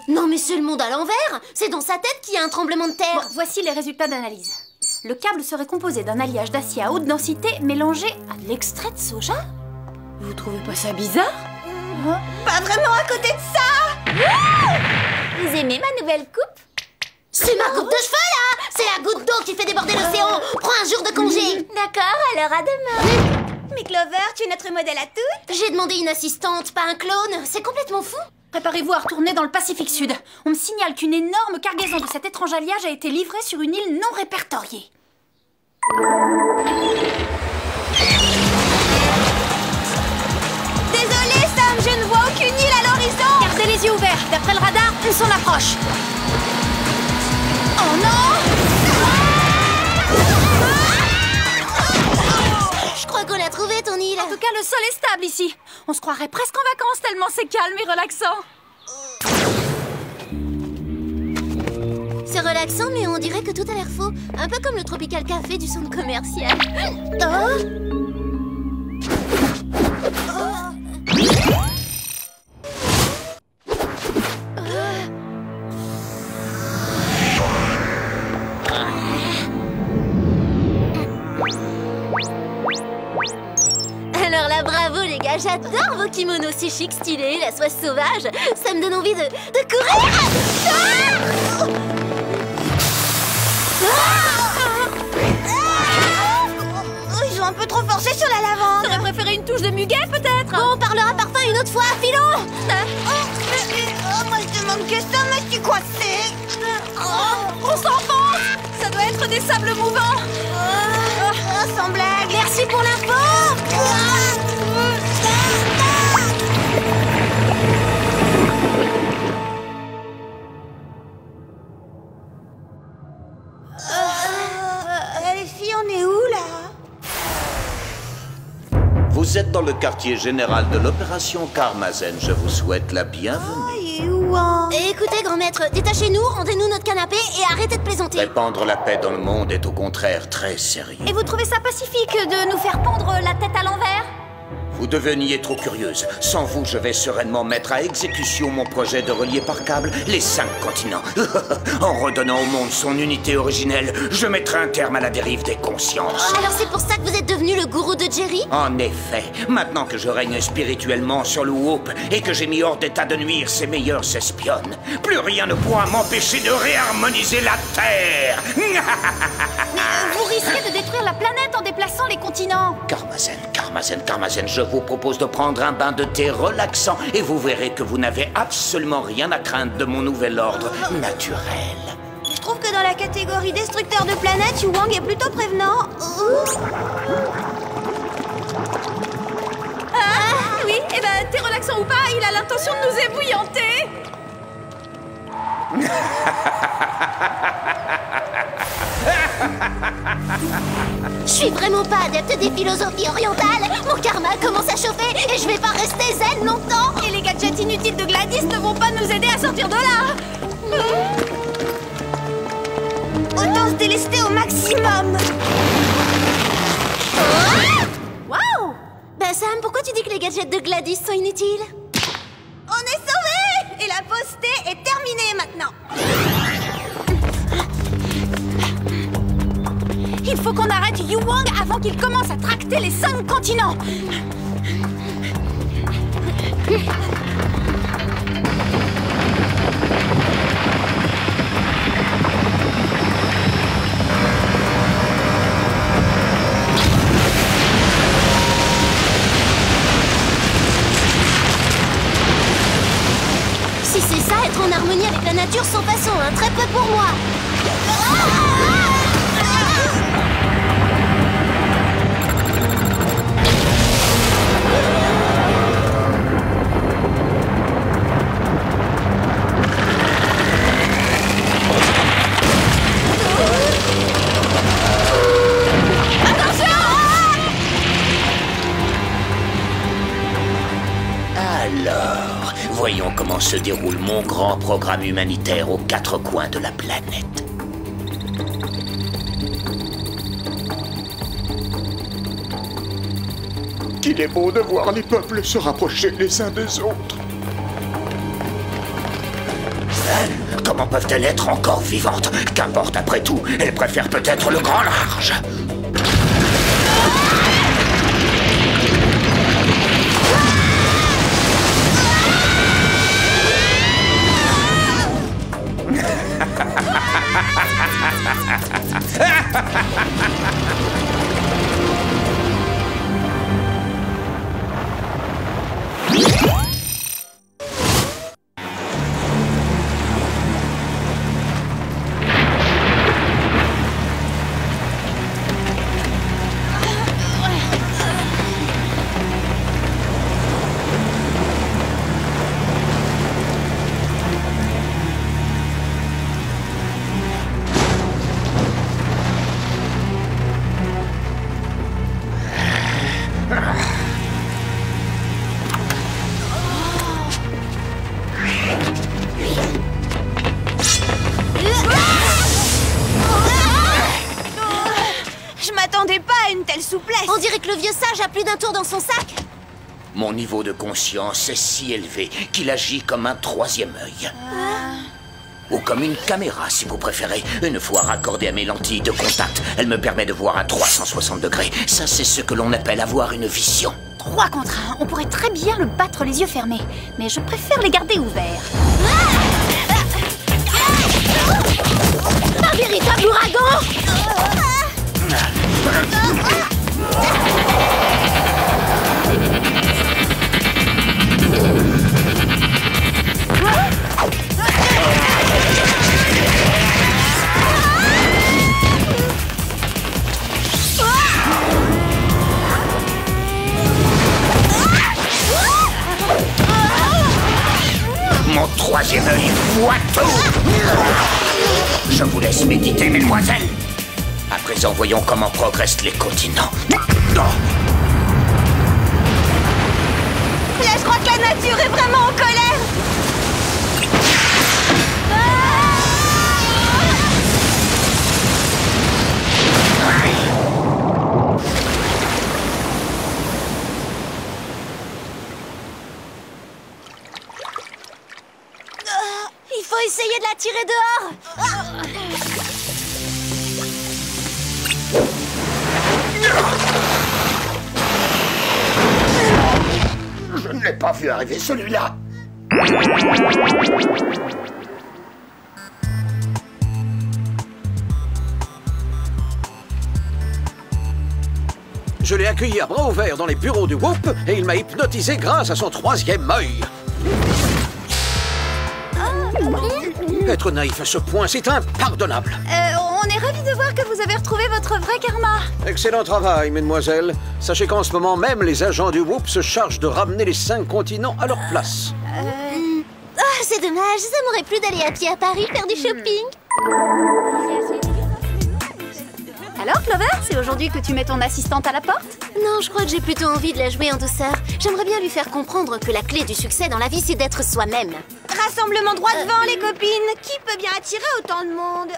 Non mais c'est le monde à l'envers. C'est dans sa tête qu'il y a un tremblement de terre. Bon, voici les résultats d'analyse. Le câble serait composé d'un alliage d'acier à haute densité mélangé à de l'extrait de soja. Vous trouvez pas ça bizarre? Pas vraiment à côté de ça. Vous aimez ma nouvelle coupe? C'est ma coupe de cheveux là. C'est la goutte d'eau qui fait déborder l'océan. Prends un jour de congé. D'accord, alors à demain. Mais Clover, tu es notre modèle à toutes? J'ai demandé une assistante, pas un clone. C'est complètement fou. Préparez-vous à retourner dans le Pacifique Sud. On me signale qu'une énorme cargaison de cet étrange alliage a été livrée sur une île non répertoriée. Désolée Sam, je ne vois aucune île à l'horizon. Gardez les yeux ouverts. D'après le radar, on s'en approche. Oh non! Je crois qu'on l'a trouvé ton île. En tout cas, le sol est stable ici. On se croirait presque en vacances tellement c'est calme et relaxant. C'est relaxant, mais on dirait que tout a l'air faux. Un peu comme le Tropical Café du centre commercial. Oh! Alors là, bravo les gars, j'adore vos kimonos si chic, stylés, la soie sauvage. Ça me donne envie de courir. Ils ont un peu trop forcé sur la lavande. T'aurais préféré une touche de muguet peut-être? Bon, on parlera parfum une autre fois, filons. Moi je demande que ça, mais je suis coincée. On s'enfonce. Ça doit être des sables mouvants. Sans blague. Merci pour l'info. Les filles, on est où là? Vous êtes dans le quartier général de l'opération Karmazen. Je vous souhaite la bienvenue. Écoutez, grand maître, détachez-nous, rendez-nous notre canapé et arrêtez de plaisanter. Répandre la paix dans le monde est au contraire très sérieux. Et vous trouvez ça pacifique de nous faire pendre la tête à l'envers? Vous deveniez trop curieuse. Sans vous, je vais sereinement mettre à exécution mon projet de relier par câble les 5 continents. En redonnant au monde son unité originelle, je mettrai un terme à la dérive des consciences. Alors c'est pour ça que vous êtes devenu le gourou de Jerry? En effet, maintenant que je règne spirituellement sur le Whoop et que j'ai mis hors d'état de nuire ses meilleures espionnes, plus rien ne pourra m'empêcher de réharmoniser la Terre. Vous risquez de détruire la planète en déplaçant les continents. Karmazen, je vous propose de prendre un bain de thé relaxant et vous verrez que vous n'avez absolument rien à craindre de mon nouvel ordre naturel. Je trouve que dans la catégorie destructeur de planètes, Yu Wang est plutôt prévenant. Oui, et ben t'es relaxant ou pas, il a l'intention de nous ébouillanter. Je suis vraiment pas adepte des philosophies orientales. Mon karma commence à chauffer et je vais pas rester zen longtemps. Et les gadgets inutiles de Gladys ne vont pas nous aider à sortir de là. Autant se délester au maximum. Waouh! Ben Sam, pourquoi tu dis que les gadgets de Gladys sont inutiles? On est sauvés! Et la postée est terminée maintenant. Il faut qu'on arrête Yu Wang avant qu'il commence à tracter les 5 continents. nature sans façon, hein. Très peu pour moi. Alors, voyons comment se déroule mon grand programme humanitaire aux 4 coins de la planète. Qu'il est beau de voir les peuples se rapprocher les uns des autres. Comment peuvent-elles être encore vivantes? Qu'importe après tout, elles préfèrent peut-être le grand large. Je m'attendais pas à une telle souplesse. On dirait que le vieux sage a plus d'un tour dans son sac. Mon niveau de conscience est si élevé qu'il agit comme un 3e œil. Ou comme une caméra, si vous préférez. Une fois raccordée à mes lentilles de contact, elle me permet de voir à 360 degrés. Ça, c'est ce que l'on appelle avoir une vision. 3 contre 1, on pourrait très bien le battre les yeux fermés. Mais je préfère les garder ouverts. Un véritable ouragan! Mon 3e œil voit tout. Je vous laisse méditer, mesdemoiselles. À présent, voyons comment progressent les continents. Là, je crois que la nature est vraiment en colère. Il faut essayer de la tirer dehors. Je ne l'ai pas vu arriver, celui-là. Je l'ai accueilli à bras ouverts dans les bureaux du Whoop et il m'a hypnotisé grâce à son 3e œil. Être naïf à ce point, c'est impardonnable. On est ravis de voir que vous avez retrouvé votre vrai karma. Excellent travail, mesdemoiselles. Sachez qu'en ce moment même, les agents du Whoop se chargent de ramener les 5 continents à leur place. Ah, c'est dommage, ça m'aurait plu d'aller à pied à Paris faire du shopping. Alors, Clover, c'est aujourd'hui que tu mets ton assistante à la porte? Non, je crois que j'ai plutôt envie de la jouer en douceur. J'aimerais bien lui faire comprendre que la clé du succès dans la vie, c'est d'être soi-même. Rassemblement droit devant, les copines. Qui peut bien attirer autant de monde?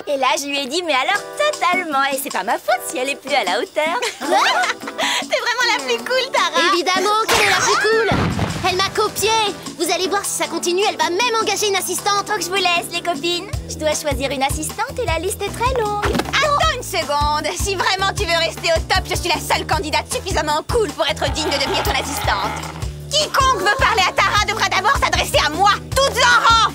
Et là, je lui ai dit, mais alors totalement. Et c'est pas ma faute si elle est plus à la hauteur. T'es vraiment la plus cool, Tara. Évidemment qu'elle est la plus cool. Elle m'a copié. Vous allez voir, si ça continue, elle va même engager une assistante. Donc je vous laisse, les copines. Je dois choisir une assistante et la liste est très longue. Attends une seconde. Si vraiment tu veux rester au top, je suis la seule candidate suffisamment cool pour être digne de devenir ton assistante. Quiconque veut parler à Tara devra d'abord s'adresser à moi, toutes en rang.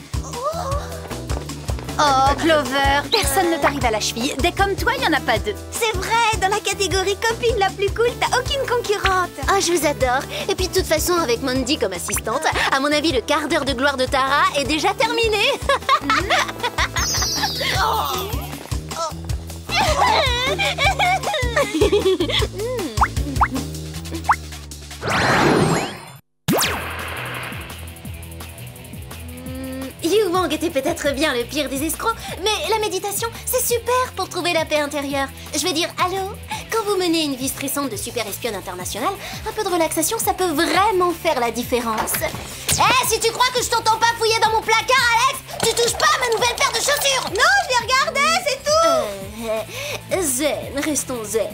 Oh, Clover, personne ne t'arrive à la cheville. Des comme toi, il n'y en a pas deux. C'est vrai, dans la catégorie copine la plus cool, t'as aucune concurrente. Ah, je vous adore. Et puis de toute façon, avec Mandy comme assistante, à mon avis, le quart d'heure de gloire de Tara est déjà terminé. Yu Wang était peut-être bien le pire des escrocs, mais la méditation, c'est super pour trouver la paix intérieure. Je veux dire, allô? Quand vous menez une vie stressante de super espionne internationale, un peu de relaxation, ça peut vraiment faire la différence. Eh, si tu crois que je t'entends pas fouiller dans mon placard, Alex, tu touches pas à ma nouvelle paire de chaussures! Non, je l'ai regardé, c'est tout! Zen, restons zen.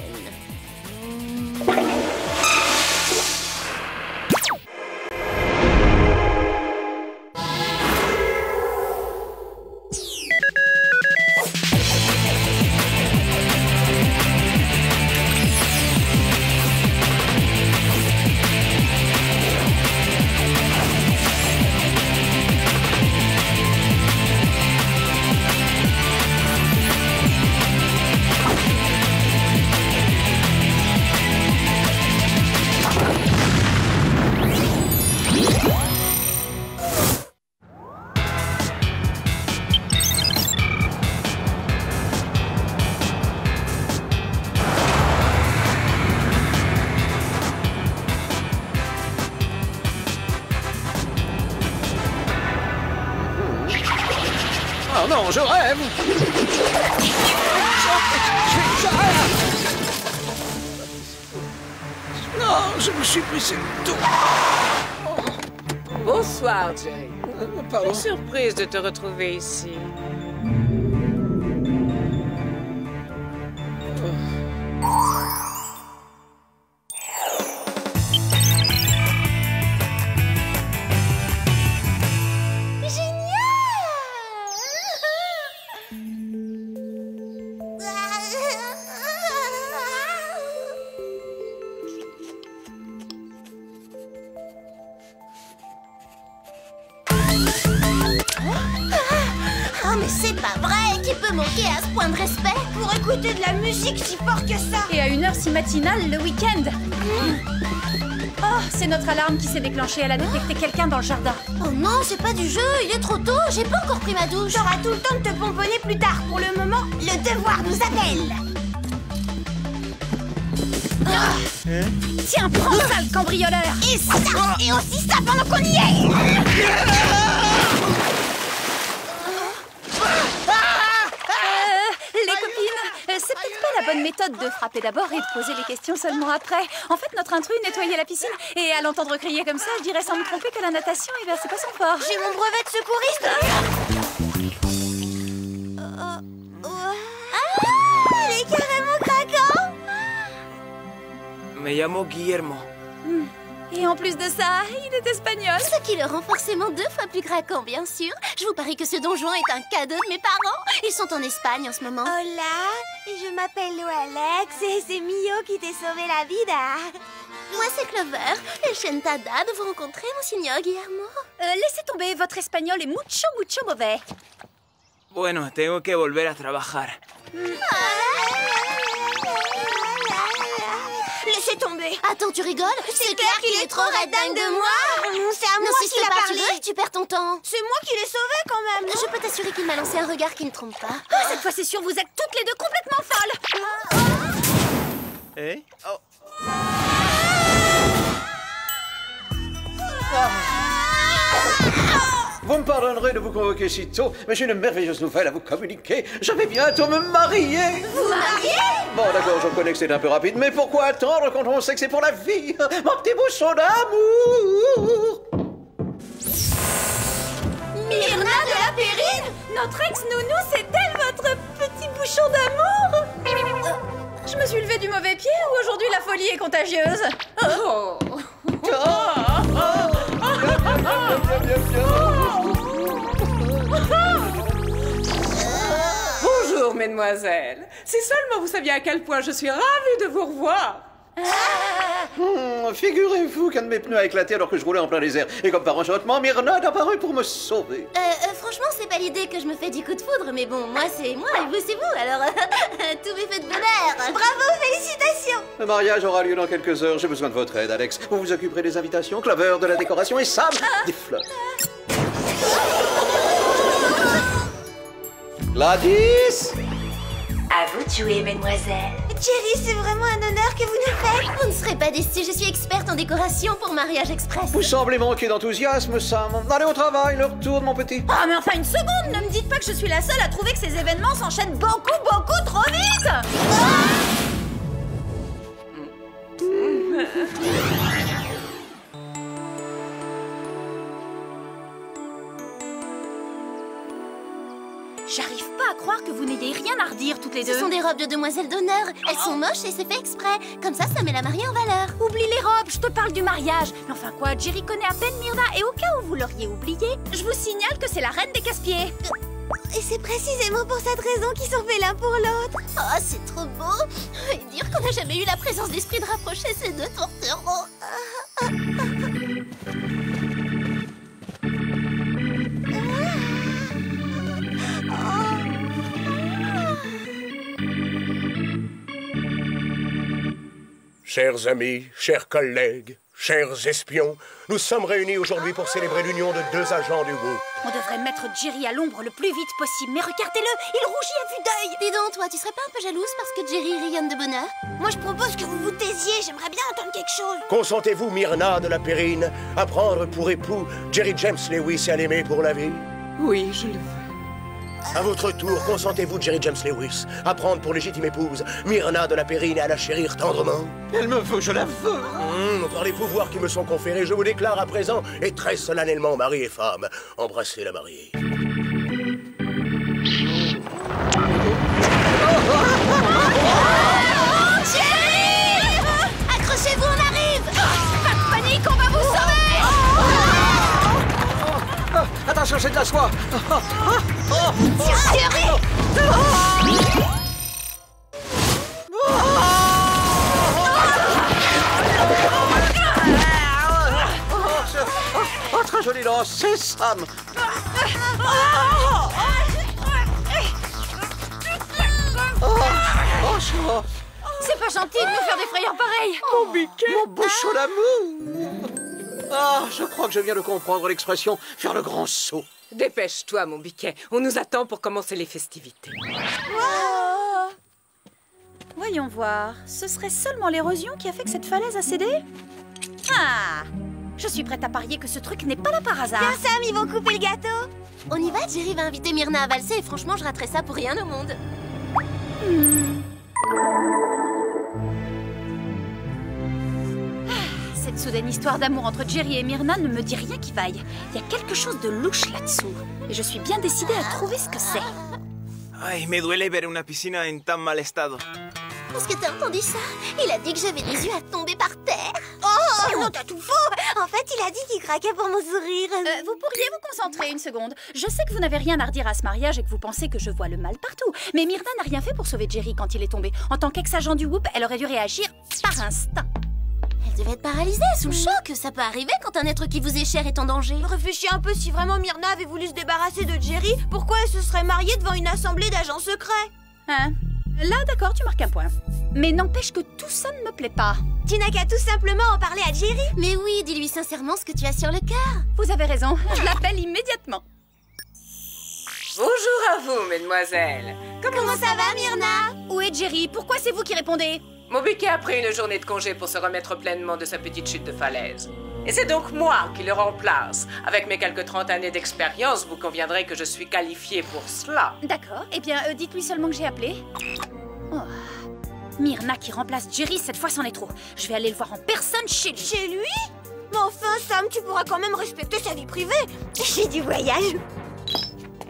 Oh non, je rêve! Non, je me suis brisé le dos. Bonsoir, Jay. Pardon? Je suis surprise de te retrouver ici. Oh, mais c'est pas vrai! Qui peut manquer à ce point de respect? Pour écouter de la musique si fort que ça! Et à une heure si matinale le week-end. Oh, c'est notre alarme qui s'est déclenchée. Elle a détecté quelqu'un dans le jardin. Oh non, c'est pas du jeu, il est trop tôt, j'ai pas encore pris ma douche. T'auras tout le temps de te pomponner plus tard. Pour le moment, le devoir nous appelle. Tiens, prends ça, le cambrioleur! Et ça! Et aussi ça pendant qu'on y est! Les copines, c'est peut-être pas la bonne méthode de frapper d'abord et de poser les questions seulement après. En fait, notre intrus nettoyait la piscine et à l'entendre crier comme ça, je dirais sans me tromper que la natation, eh ben, c'est pas son fort. J'ai mon brevet de secouriste! Ah, il est carrément craquant! Me llamo Guillermo. Et en plus de ça, il est espagnol. Ce qui le rend forcément 2 fois plus craquant, bien sûr. Je vous parie que ce donjon est un cadeau de mes parents. Ils sont en Espagne en ce moment. Hola, je m'appelle Alex et c'est Mio qui t'a sauvé la vida. Moi, c'est Clover. Et je encantada de vous rencontrer, Monsignor Guillermo. Laissez tomber, votre espagnol est mucho, mucho mauvais. Bueno, tengo que volver a trabajar. Laissez tomber. Attends, tu rigoles? C'est clair qu'il est trop dingue de moi. C'est à moi si qu'il je a te parle, parlé. tu perds ton temps. C'est moi qui l'ai sauvé quand même. Je peux t'assurer qu'il m'a lancé un regard qui ne trompe pas. Ah, cette fois, c'est sûr, vous êtes toutes les deux complètement folles. Eh? Oh. Vous me pardonnerez de vous convoquer si tôt, mais j'ai une merveilleuse nouvelle à vous communiquer. Je vais bientôt me marier. Vous mariez? Bon, d'accord, je reconnais que c'est un peu rapide, mais pourquoi attendre quand on sait que c'est pour la vie? Mon petit bouchon d'amour! Myrna de la Périne? Notre ex-nounou, c'est elle, votre petit bouchon d'amour? Je me suis levée du mauvais pied ou aujourd'hui la folie est contagieuse? Oh. Bonjour, mesdemoiselles. Si seulement vous saviez à quel point je suis ravie de vous revoir. Figurez-vous qu'un de mes pneus a éclaté alors que je roulais en plein désert. Et comme par enchantement, Myrna est apparue pour me sauver. Franchement, c'est pas l'idée que je me fais du coup de foudre, mais bon, moi c'est moi et vous c'est vous, alors tout m'est fait de bonheur. Bravo, félicitations. Le mariage aura lieu dans quelques heures. J'ai besoin de votre aide, Alex. Vous vous occuperez des invitations, Clover de la décoration et Sam des fleurs. Gladys! À vous de jouer, mesdemoiselles. Jerry, c'est vraiment un honneur que vous nous faites. Vous ne serez pas déçus, je suis experte en décoration pour mariage express. Vous semblez manquer d'enthousiasme, Sam. Allez au travail, le retour de mon petit. Ah, mais enfin une seconde, ne me dites pas que je suis la seule à trouver que ces événements s'enchaînent beaucoup trop vite. J'arrive pas à croire que vous n'ayez rien à redire toutes les deux. Ce sont des robes de demoiselles d'honneur. Elles sont moches et c'est fait exprès. Comme ça met la mariée en valeur. Oublie les robes, je te parle du mariage. Mais enfin quoi, Jerry connaît à peine Myrna et au cas où vous l'auriez oublié, je vous signale que c'est la reine des casse-pieds. Et c'est précisément pour cette raison qu'ils sont faits l'un pour l'autre. Oh, c'est trop beau. Et dire qu'on n'a jamais eu la présence d'esprit de rapprocher ces deux tourtereaux. Chers amis, chers collègues, chers espions, nous sommes réunis aujourd'hui pour célébrer l'union de deux agents du groupe. On devrait mettre Jerry à l'ombre le plus vite possible, mais regardez-le, il rougit à vue d'œil. Dis donc, toi, tu serais pas un peu jalouse parce que Jerry rayonne de bonheur? Moi, je propose que vous vous taisiez, j'aimerais bien entendre quelque chose. Consentez-vous, Myrna de la Périne, à prendre pour époux Jerry James Lewis et à l'aimer pour la vie? Oui, je le veux. À votre tour, consentez-vous, Jerry James Lewis, à prendre pour légitime épouse Myrna de la Périne et à la chérir tendrement? Elle me veut, je la veux. Par les pouvoirs qui me sont conférés, je vous déclare à présent et très solennellement mari et femme. Embrassez la mariée. Jerry! Accrochez-vous, on arrive! Pas de panique, on va vous sauver! Attention, c'est de la soie. Jerry! Oh, très joli lance, c'est Sam. C'est pas gentil de nous faire des frayeurs pareilles. Mon biquet, mon beau chaud d'amour. Ah, je crois que je viens de comprendre l'expression « faire le grand saut ». Dépêche-toi, mon biquet. On nous attend pour commencer les festivités. Wow. Voyons voir. Ce serait seulement l'érosion qui a fait que cette falaise a cédé? Ah! Je suis prête à parier que ce truc n'est pas là par hasard. Tiens, Sam, ils vont couper le gâteau. On y va, Jerry va inviter Myrna à valser et franchement, je raterais ça pour rien au monde. Cette soudaine histoire d'amour entre Jerry et Myrna ne me dit rien qui vaille. Il y a quelque chose de louche là-dessous. Et je suis bien décidée à trouver ce que c'est. Ay, me duele ver una piscina en tan mal estado. Est-ce que t'as entendu ça? Il a dit que j'avais les yeux à tomber par terre. Oh non, t'as tout faux. En fait, il a dit qu'il craquait pour mon sourire. Vous pourriez vous concentrer une seconde? Je sais que vous n'avez rien à redire à ce mariage et que vous pensez que je vois le mal partout. Mais Myrna n'a rien fait pour sauver Jerry quand il est tombé. En tant qu'ex-agent du Whoop, elle aurait dû réagir par instinct. Elle devait être paralysée, sous le choc. Ça peut arriver quand un être qui vous est cher est en danger. Réfléchis un peu, si vraiment Myrna avait voulu se débarrasser de Jerry, pourquoi elle se serait mariée devant une assemblée d'agents secrets? Hein? Là, d'accord, tu marques un point. Mais n'empêche que tout ça ne me plaît pas. Tu n'as qu'à tout simplement en parler à Jerry. Mais oui, dis-lui sincèrement ce que tu as sur le cœur. Vous avez raison, je l'appelle immédiatement. Bonjour à vous, mesdemoiselles. Comment ça va, Myrna? Où est Jerry? Pourquoi c'est vous qui répondez? Mon biquet a pris une journée de congé pour se remettre pleinement de sa petite chute de falaise. Et c'est donc moi qui le remplace. Avec mes quelques 30 années d'expérience, vous conviendrez que je suis qualifiée pour cela. D'accord. Eh bien, dites-lui seulement que j'ai appelé. Oh. Myrna qui remplace Jerry, cette fois c'en est trop. Je vais aller le voir en personne chez lui. Chez lui? Mais enfin, Sam, tu pourras quand même respecter sa vie privée. J'ai du voyage.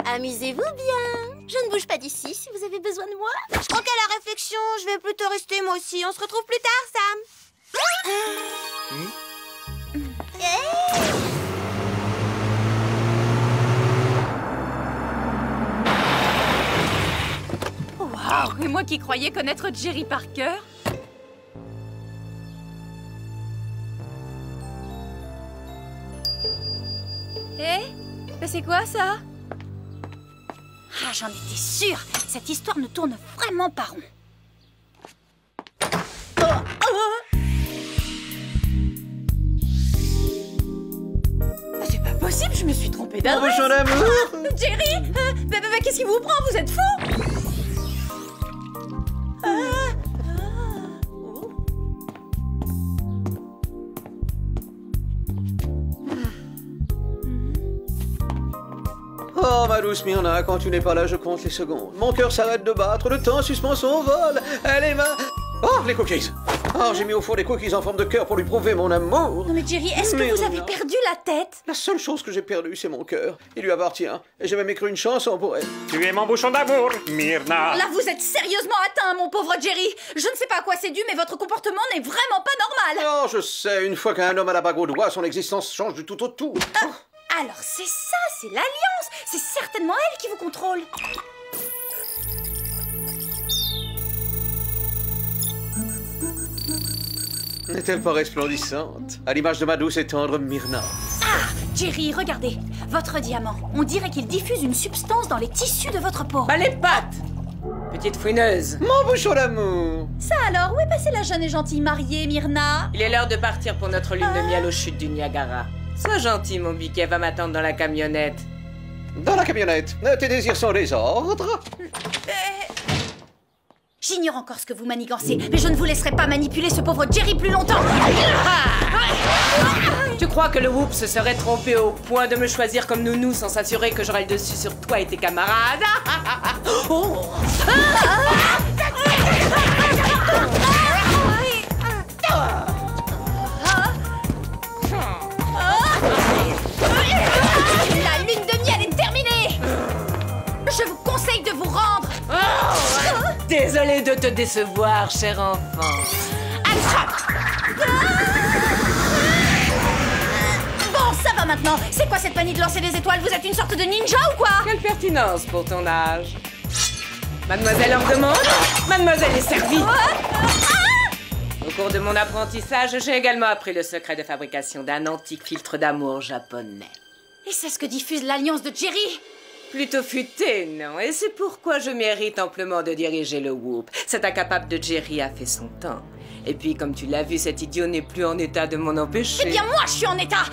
Amusez-vous bien. Je ne bouge pas d'ici si vous avez besoin de moi. Je crois qu'à la réflexion, je vais plutôt rester moi aussi. On se retrouve plus tard, Sam. Waouh! Et moi qui croyais connaître Jerry par cœur. Mais c'est quoi ça? Ah, j'en étais sûre. Cette histoire ne tourne vraiment pas rond. C'est pas possible, je me suis trompée d'adresse. Mon amour. Jerry, qu'est-ce qui vous prend? Vous êtes fou? Oh, ma douce Myrna, quand tu n'es pas là, je compte les secondes. Mon cœur s'arrête de battre, le temps suspend son vol. Elle est ma... Oh, les cookies. Oh, j'ai mis au four des cookies en forme de cœur pour lui prouver mon amour. Non mais Jerry, est-ce que vous avez perdu la tête? La seule chose que j'ai perdue, c'est mon cœur. Il lui appartient. Et j'ai même écrit une chanson pour elle. Tu es mon bouchon d'amour, Myrna. Là, vous êtes sérieusement atteint, mon pauvre Jerry. Je ne sais pas à quoi c'est dû, mais votre comportement n'est vraiment pas normal. Oh, je sais, une fois qu'un homme a la bague au doigt, son existence change du tout au tout. Alors c'est ça, c'est l'Alliance. C'est certainement elle qui vous contrôle. N'est-elle pas resplendissante? À l'image de ma douce et tendre Myrna. Ah, Jerry, regardez. Votre diamant. On dirait qu'il diffuse une substance dans les tissus de votre peau. Bah les pattes! Petite fouineuse. Mon bouchon d'amour. Ça alors, où est passée la jeune et gentille mariée, Myrna? Il est l'heure de partir pour notre lune de miel aux chutes du Niagara. Sois gentil, mon biquet va m'attendre dans la camionnette. Dans la camionnette? Tes désirs sont des ordres? J'ignore encore ce que vous manigancez, mais je ne vous laisserai pas manipuler ce pauvre Jerry plus longtemps. Tu crois que le Whoop se serait trompé au point de me choisir comme nounou sans s'assurer que j'aurais le dessus sur toi et tes camarades? Oh. La lune de miel est terminée. Je vous conseille de vous rendre. Désolée de te décevoir, cher enfant. Attrape. Bon, ça va maintenant. C'est quoi cette manie de lancer des étoiles? Vous êtes une sorte de ninja ou quoi? Quelle pertinence pour ton âge. Mademoiselle en demande? Mademoiselle est servie. Au cours de mon apprentissage, j'ai également appris le secret de fabrication d'un antique filtre d'amour japonais. Et c'est ce que diffuse l'Alliance de Jerry? Plutôt futé, non? Et c'est pourquoi je mérite amplement de diriger le Whoop. Cet incapable de Jerry a fait son temps. Et puis, comme tu l'as vu, cet idiot n'est plus en état de m'en empêcher. Eh bien, moi, je suis en état.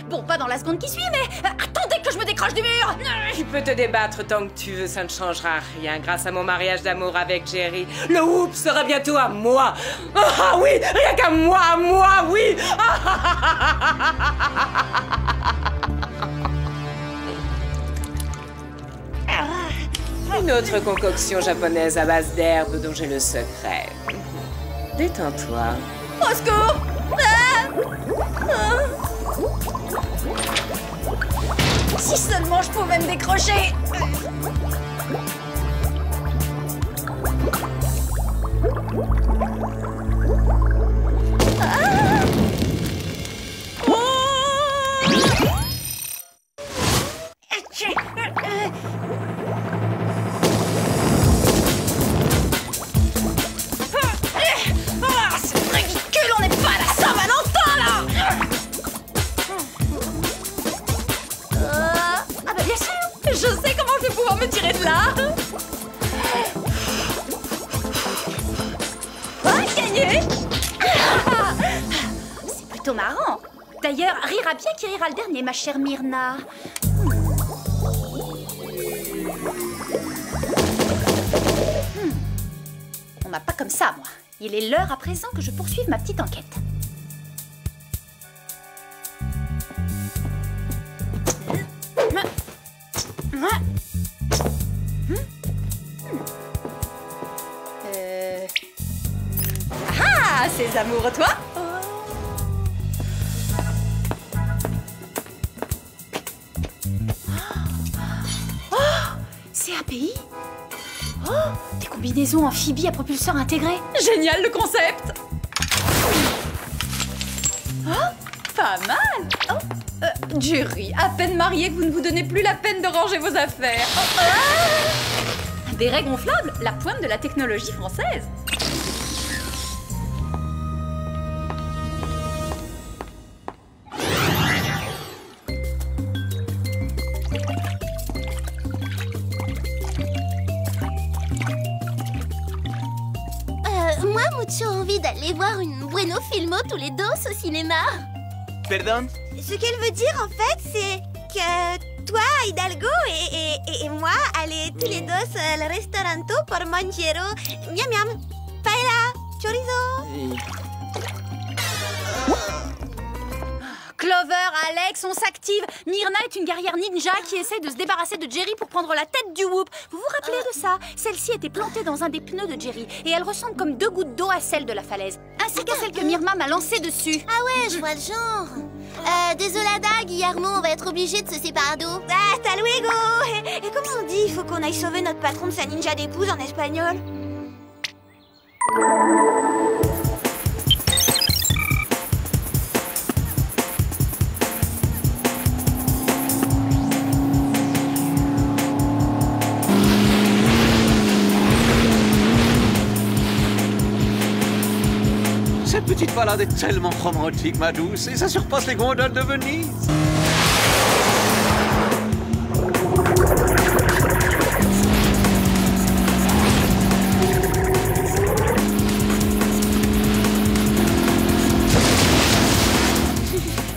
Bon, pas dans la seconde qui suit, mais attendez que je me décroche du mur. Tu peux te débattre tant que tu veux, ça ne changera rien. Grâce à mon mariage d'amour avec Jerry, le Whoop sera bientôt à moi. Ah oui, rien qu'à moi, oui. Une autre concoction japonaise à base d'herbes dont j'ai le secret. Détends-toi. Au secours! Si seulement je pouvais me décrocher! C'est ridicule, on n'est pas à la Saint-Valentin là! Ah bah bien sûr, je sais comment je vais pouvoir me tirer de là. Gagné! C'est plutôt marrant. D'ailleurs, rira bien qui rira le dernier, ma chère Myrna. On m'a pas comme ça, moi. Il est l'heure à présent que je poursuive ma petite enquête. Ah, ces amoureux, toi? Oh, c'est API? Oh, des combinaisons amphibies à propulseur intégré. Génial le concept. Oh, pas mal. Oh, Jerry, à peine marié que vous ne vous donnez plus la peine de ranger vos affaires. Oh, ah, des raies gonflables, la pointe de la technologie française. J'ai envie d'aller voir une Bueno Filmo tous les deux au cinéma. Pardon? Ce qu'elle veut dire en fait, c'est que toi, Hidalgo, et moi, aller tous les deux au restauranto pour manger miam miam, paella, chorizo. Clover, Alex, on s'active. Myrna est une guerrière ninja qui essaie de se débarrasser de Jerry pour prendre la tête du Whoop. Vous vous rappelez de ça? Celle-ci était plantée dans un des pneus de Jerry et elle ressemble comme 2 gouttes d'eau à celle de la falaise, ainsi qu'à celle que Myrna m'a lancée dessus. Ah ouais, je vois le genre. Désolada, Guillermo, on va être obligé de se séparer d'eau. Hasta luego. Et comment on dit il faut qu'on aille sauver notre patron de sa ninja d'épouse en espagnol? Cette petite balade est tellement romantique, ma douce, et ça surpasse les gondoles de Venise.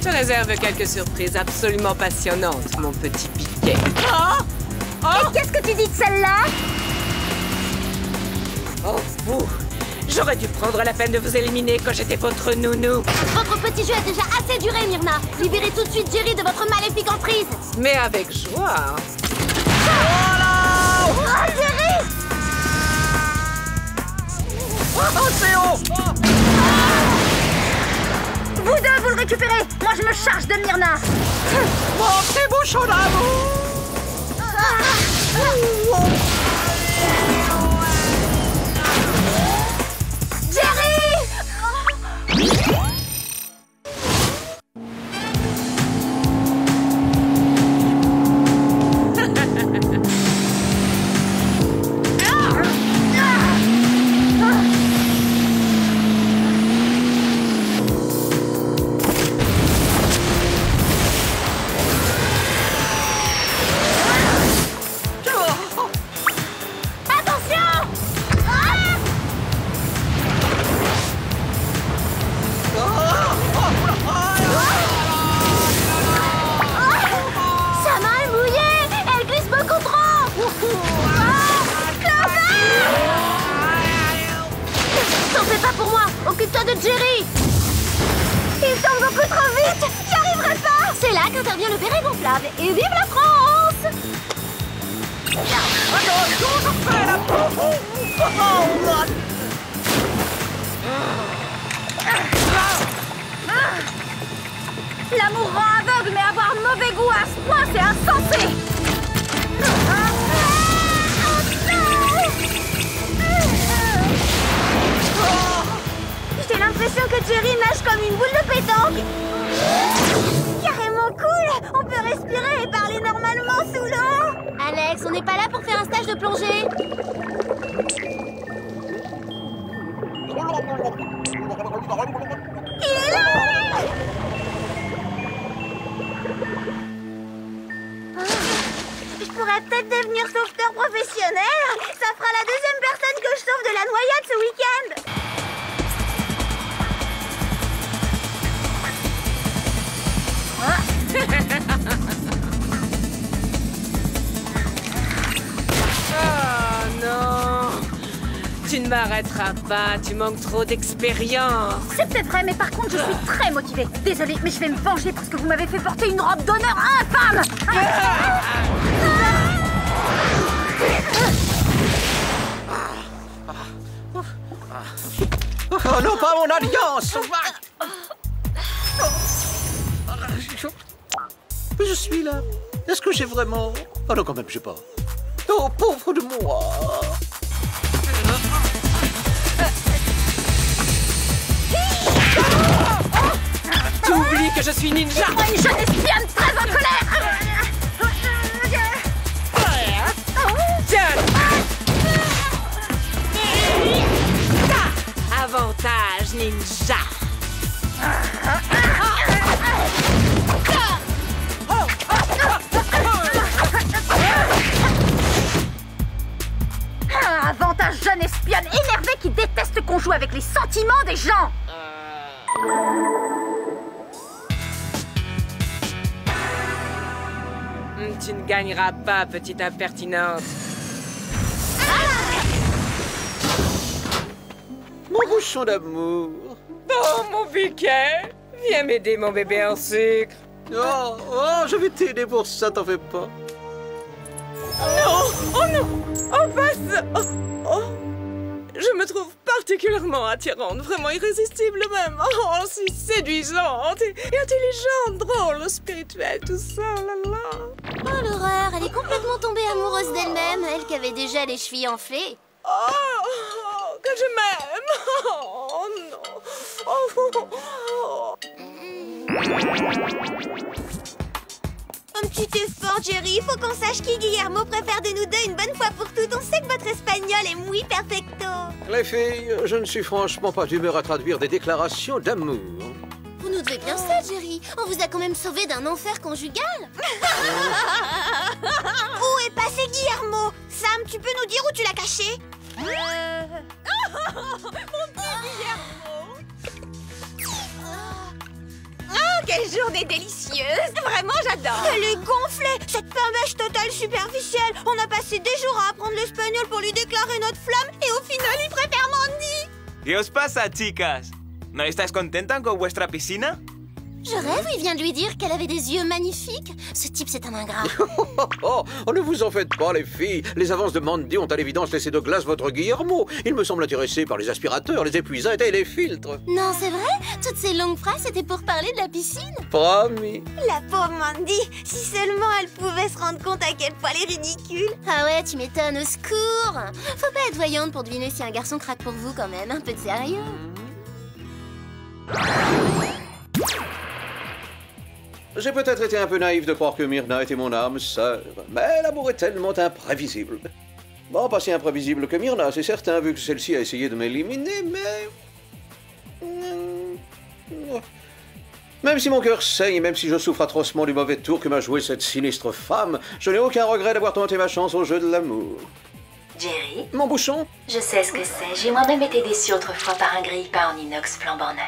Je réserve quelques surprises absolument passionnantes, mon petit piquet. Et qu'est-ce que tu dis de celle-là? Oh, vous! J'aurais dû prendre la peine de vous éliminer quand j'étais votre nounou. Votre petit jeu a déjà assez duré, Myrna. Libérez tout de suite Jerry de votre maléfique emprise. Mais avec joie. Oh, Jerry! Vous deux, vous le récupérez. Moi, je me charge de Myrna. Mon petit bouchon d'amour. Occupe-toi de Jerry! Il tombe beaucoup trop vite! J'y arriverai pas! C'est là qu'intervient le béret gonflable. Et vive la France! L'amour rend aveugle, mais avoir mauvais goût à ce point, c'est insensé! J'ai l'impression que Jerry nage comme une boule de pétanque. Carrément cool. On peut respirer et parler normalement sous l'eau. Alex, on n'est pas là pour faire un stage de plongée. Il est là! Je pourrais peut-être devenir sauveteur professionnel. Ça fera la 2e personne que je sauve de la noyade ce week-end. Oh non! Tu ne m'arrêteras pas, tu manques trop d'expérience. C'est peut-être vrai, mais par contre, je suis très motivée. Désolée, mais je vais me venger parce que vous m'avez fait porter une robe d'honneur infâme. Oh non, pas mon alliance! Je suis là. Est-ce que j'ai vraiment... Oh non, quand même, je sais pas. Oh, pauvre de moi! Tu oublies que je suis ninja! Une jeune espionne très en colère. Avantage ninja! Avantage La jeune espionne énervée qui déteste qu'on joue avec les sentiments des gens. Tu ne gagneras pas, petite impertinente. Mon bouchon d'amour. Oh, mon piquet. Viens m'aider, mon bébé en sucre. Oh, je vais t'aider pour ça, t'en fais pas. Non! Oh non! Oh, pas ça! Oh. Je me trouve particulièrement attirante, vraiment irrésistible même. Oh, si séduisante et intelligente, drôle, spirituelle, tout ça, oh là là. Oh l'horreur, elle est complètement tombée amoureuse d'elle-même, elle qui avait déjà les chevilles enflées. Oh, que je m'aime! Oh non! Un petit effort, Jerry. Faut qu'on sache qui Guillermo préfère de nous deux une bonne fois pour toutes. On sait que votre espagnol est muy perfecto. Les filles, je ne suis franchement pas d'humeur à traduire des déclarations d'amour. Vous nous devez bien ça, Jerry. On vous a quand même sauvé d'un enfer conjugal. Où est passé Guillermo? Sam, tu peux nous dire où tu l'as caché? Mon petit Guillermo! Oh, quelle journée délicieuse! Vraiment, j'adore! Elle est gonflée! Cette femme totale superficielle! On a passé des jours à apprendre l'espagnol pour lui déclarer notre flamme et au final, il préfère Mandy! ¿Qué os pasa, chicas? ¿No estáis contentas con vuestra piscina? Je rêve, il vient de lui dire qu'elle avait des yeux magnifiques. Ce type, c'est un ingrat. Oh, ne vous en faites pas, les filles. Les avances de Mandy ont à l'évidence laissé de glace votre Guillermo. Il me semble intéressé par les aspirateurs, les épuisates et les filtres. Non, c'est vrai? Toutes ces longues phrases, c'était pour parler de la piscine. Promis. La pauvre Mandy! Si seulement elle pouvait se rendre compte à quel point elle est ridicule! Ah ouais, tu m'étonnes, au secours! Faut pas être voyante pour deviner si un garçon craque pour vous quand même, un peu de sérieux. J'ai peut-être été un peu naïf de croire que Myrna était mon âme sœur, mais l'amour est tellement imprévisible. Bon, pas si imprévisible que Myrna, c'est certain, vu que celle-ci a essayé de m'éliminer, mais... Même si mon cœur saigne et même si je souffre atrocement du mauvais tour que m'a joué cette sinistre femme, je n'ai aucun regret d'avoir tenté ma chance au jeu de l'amour. Jerry? Mon bouchon? Je sais ce que c'est. J'ai moi-même été déçue autrefois par un grille-pain en inox flambant neuf.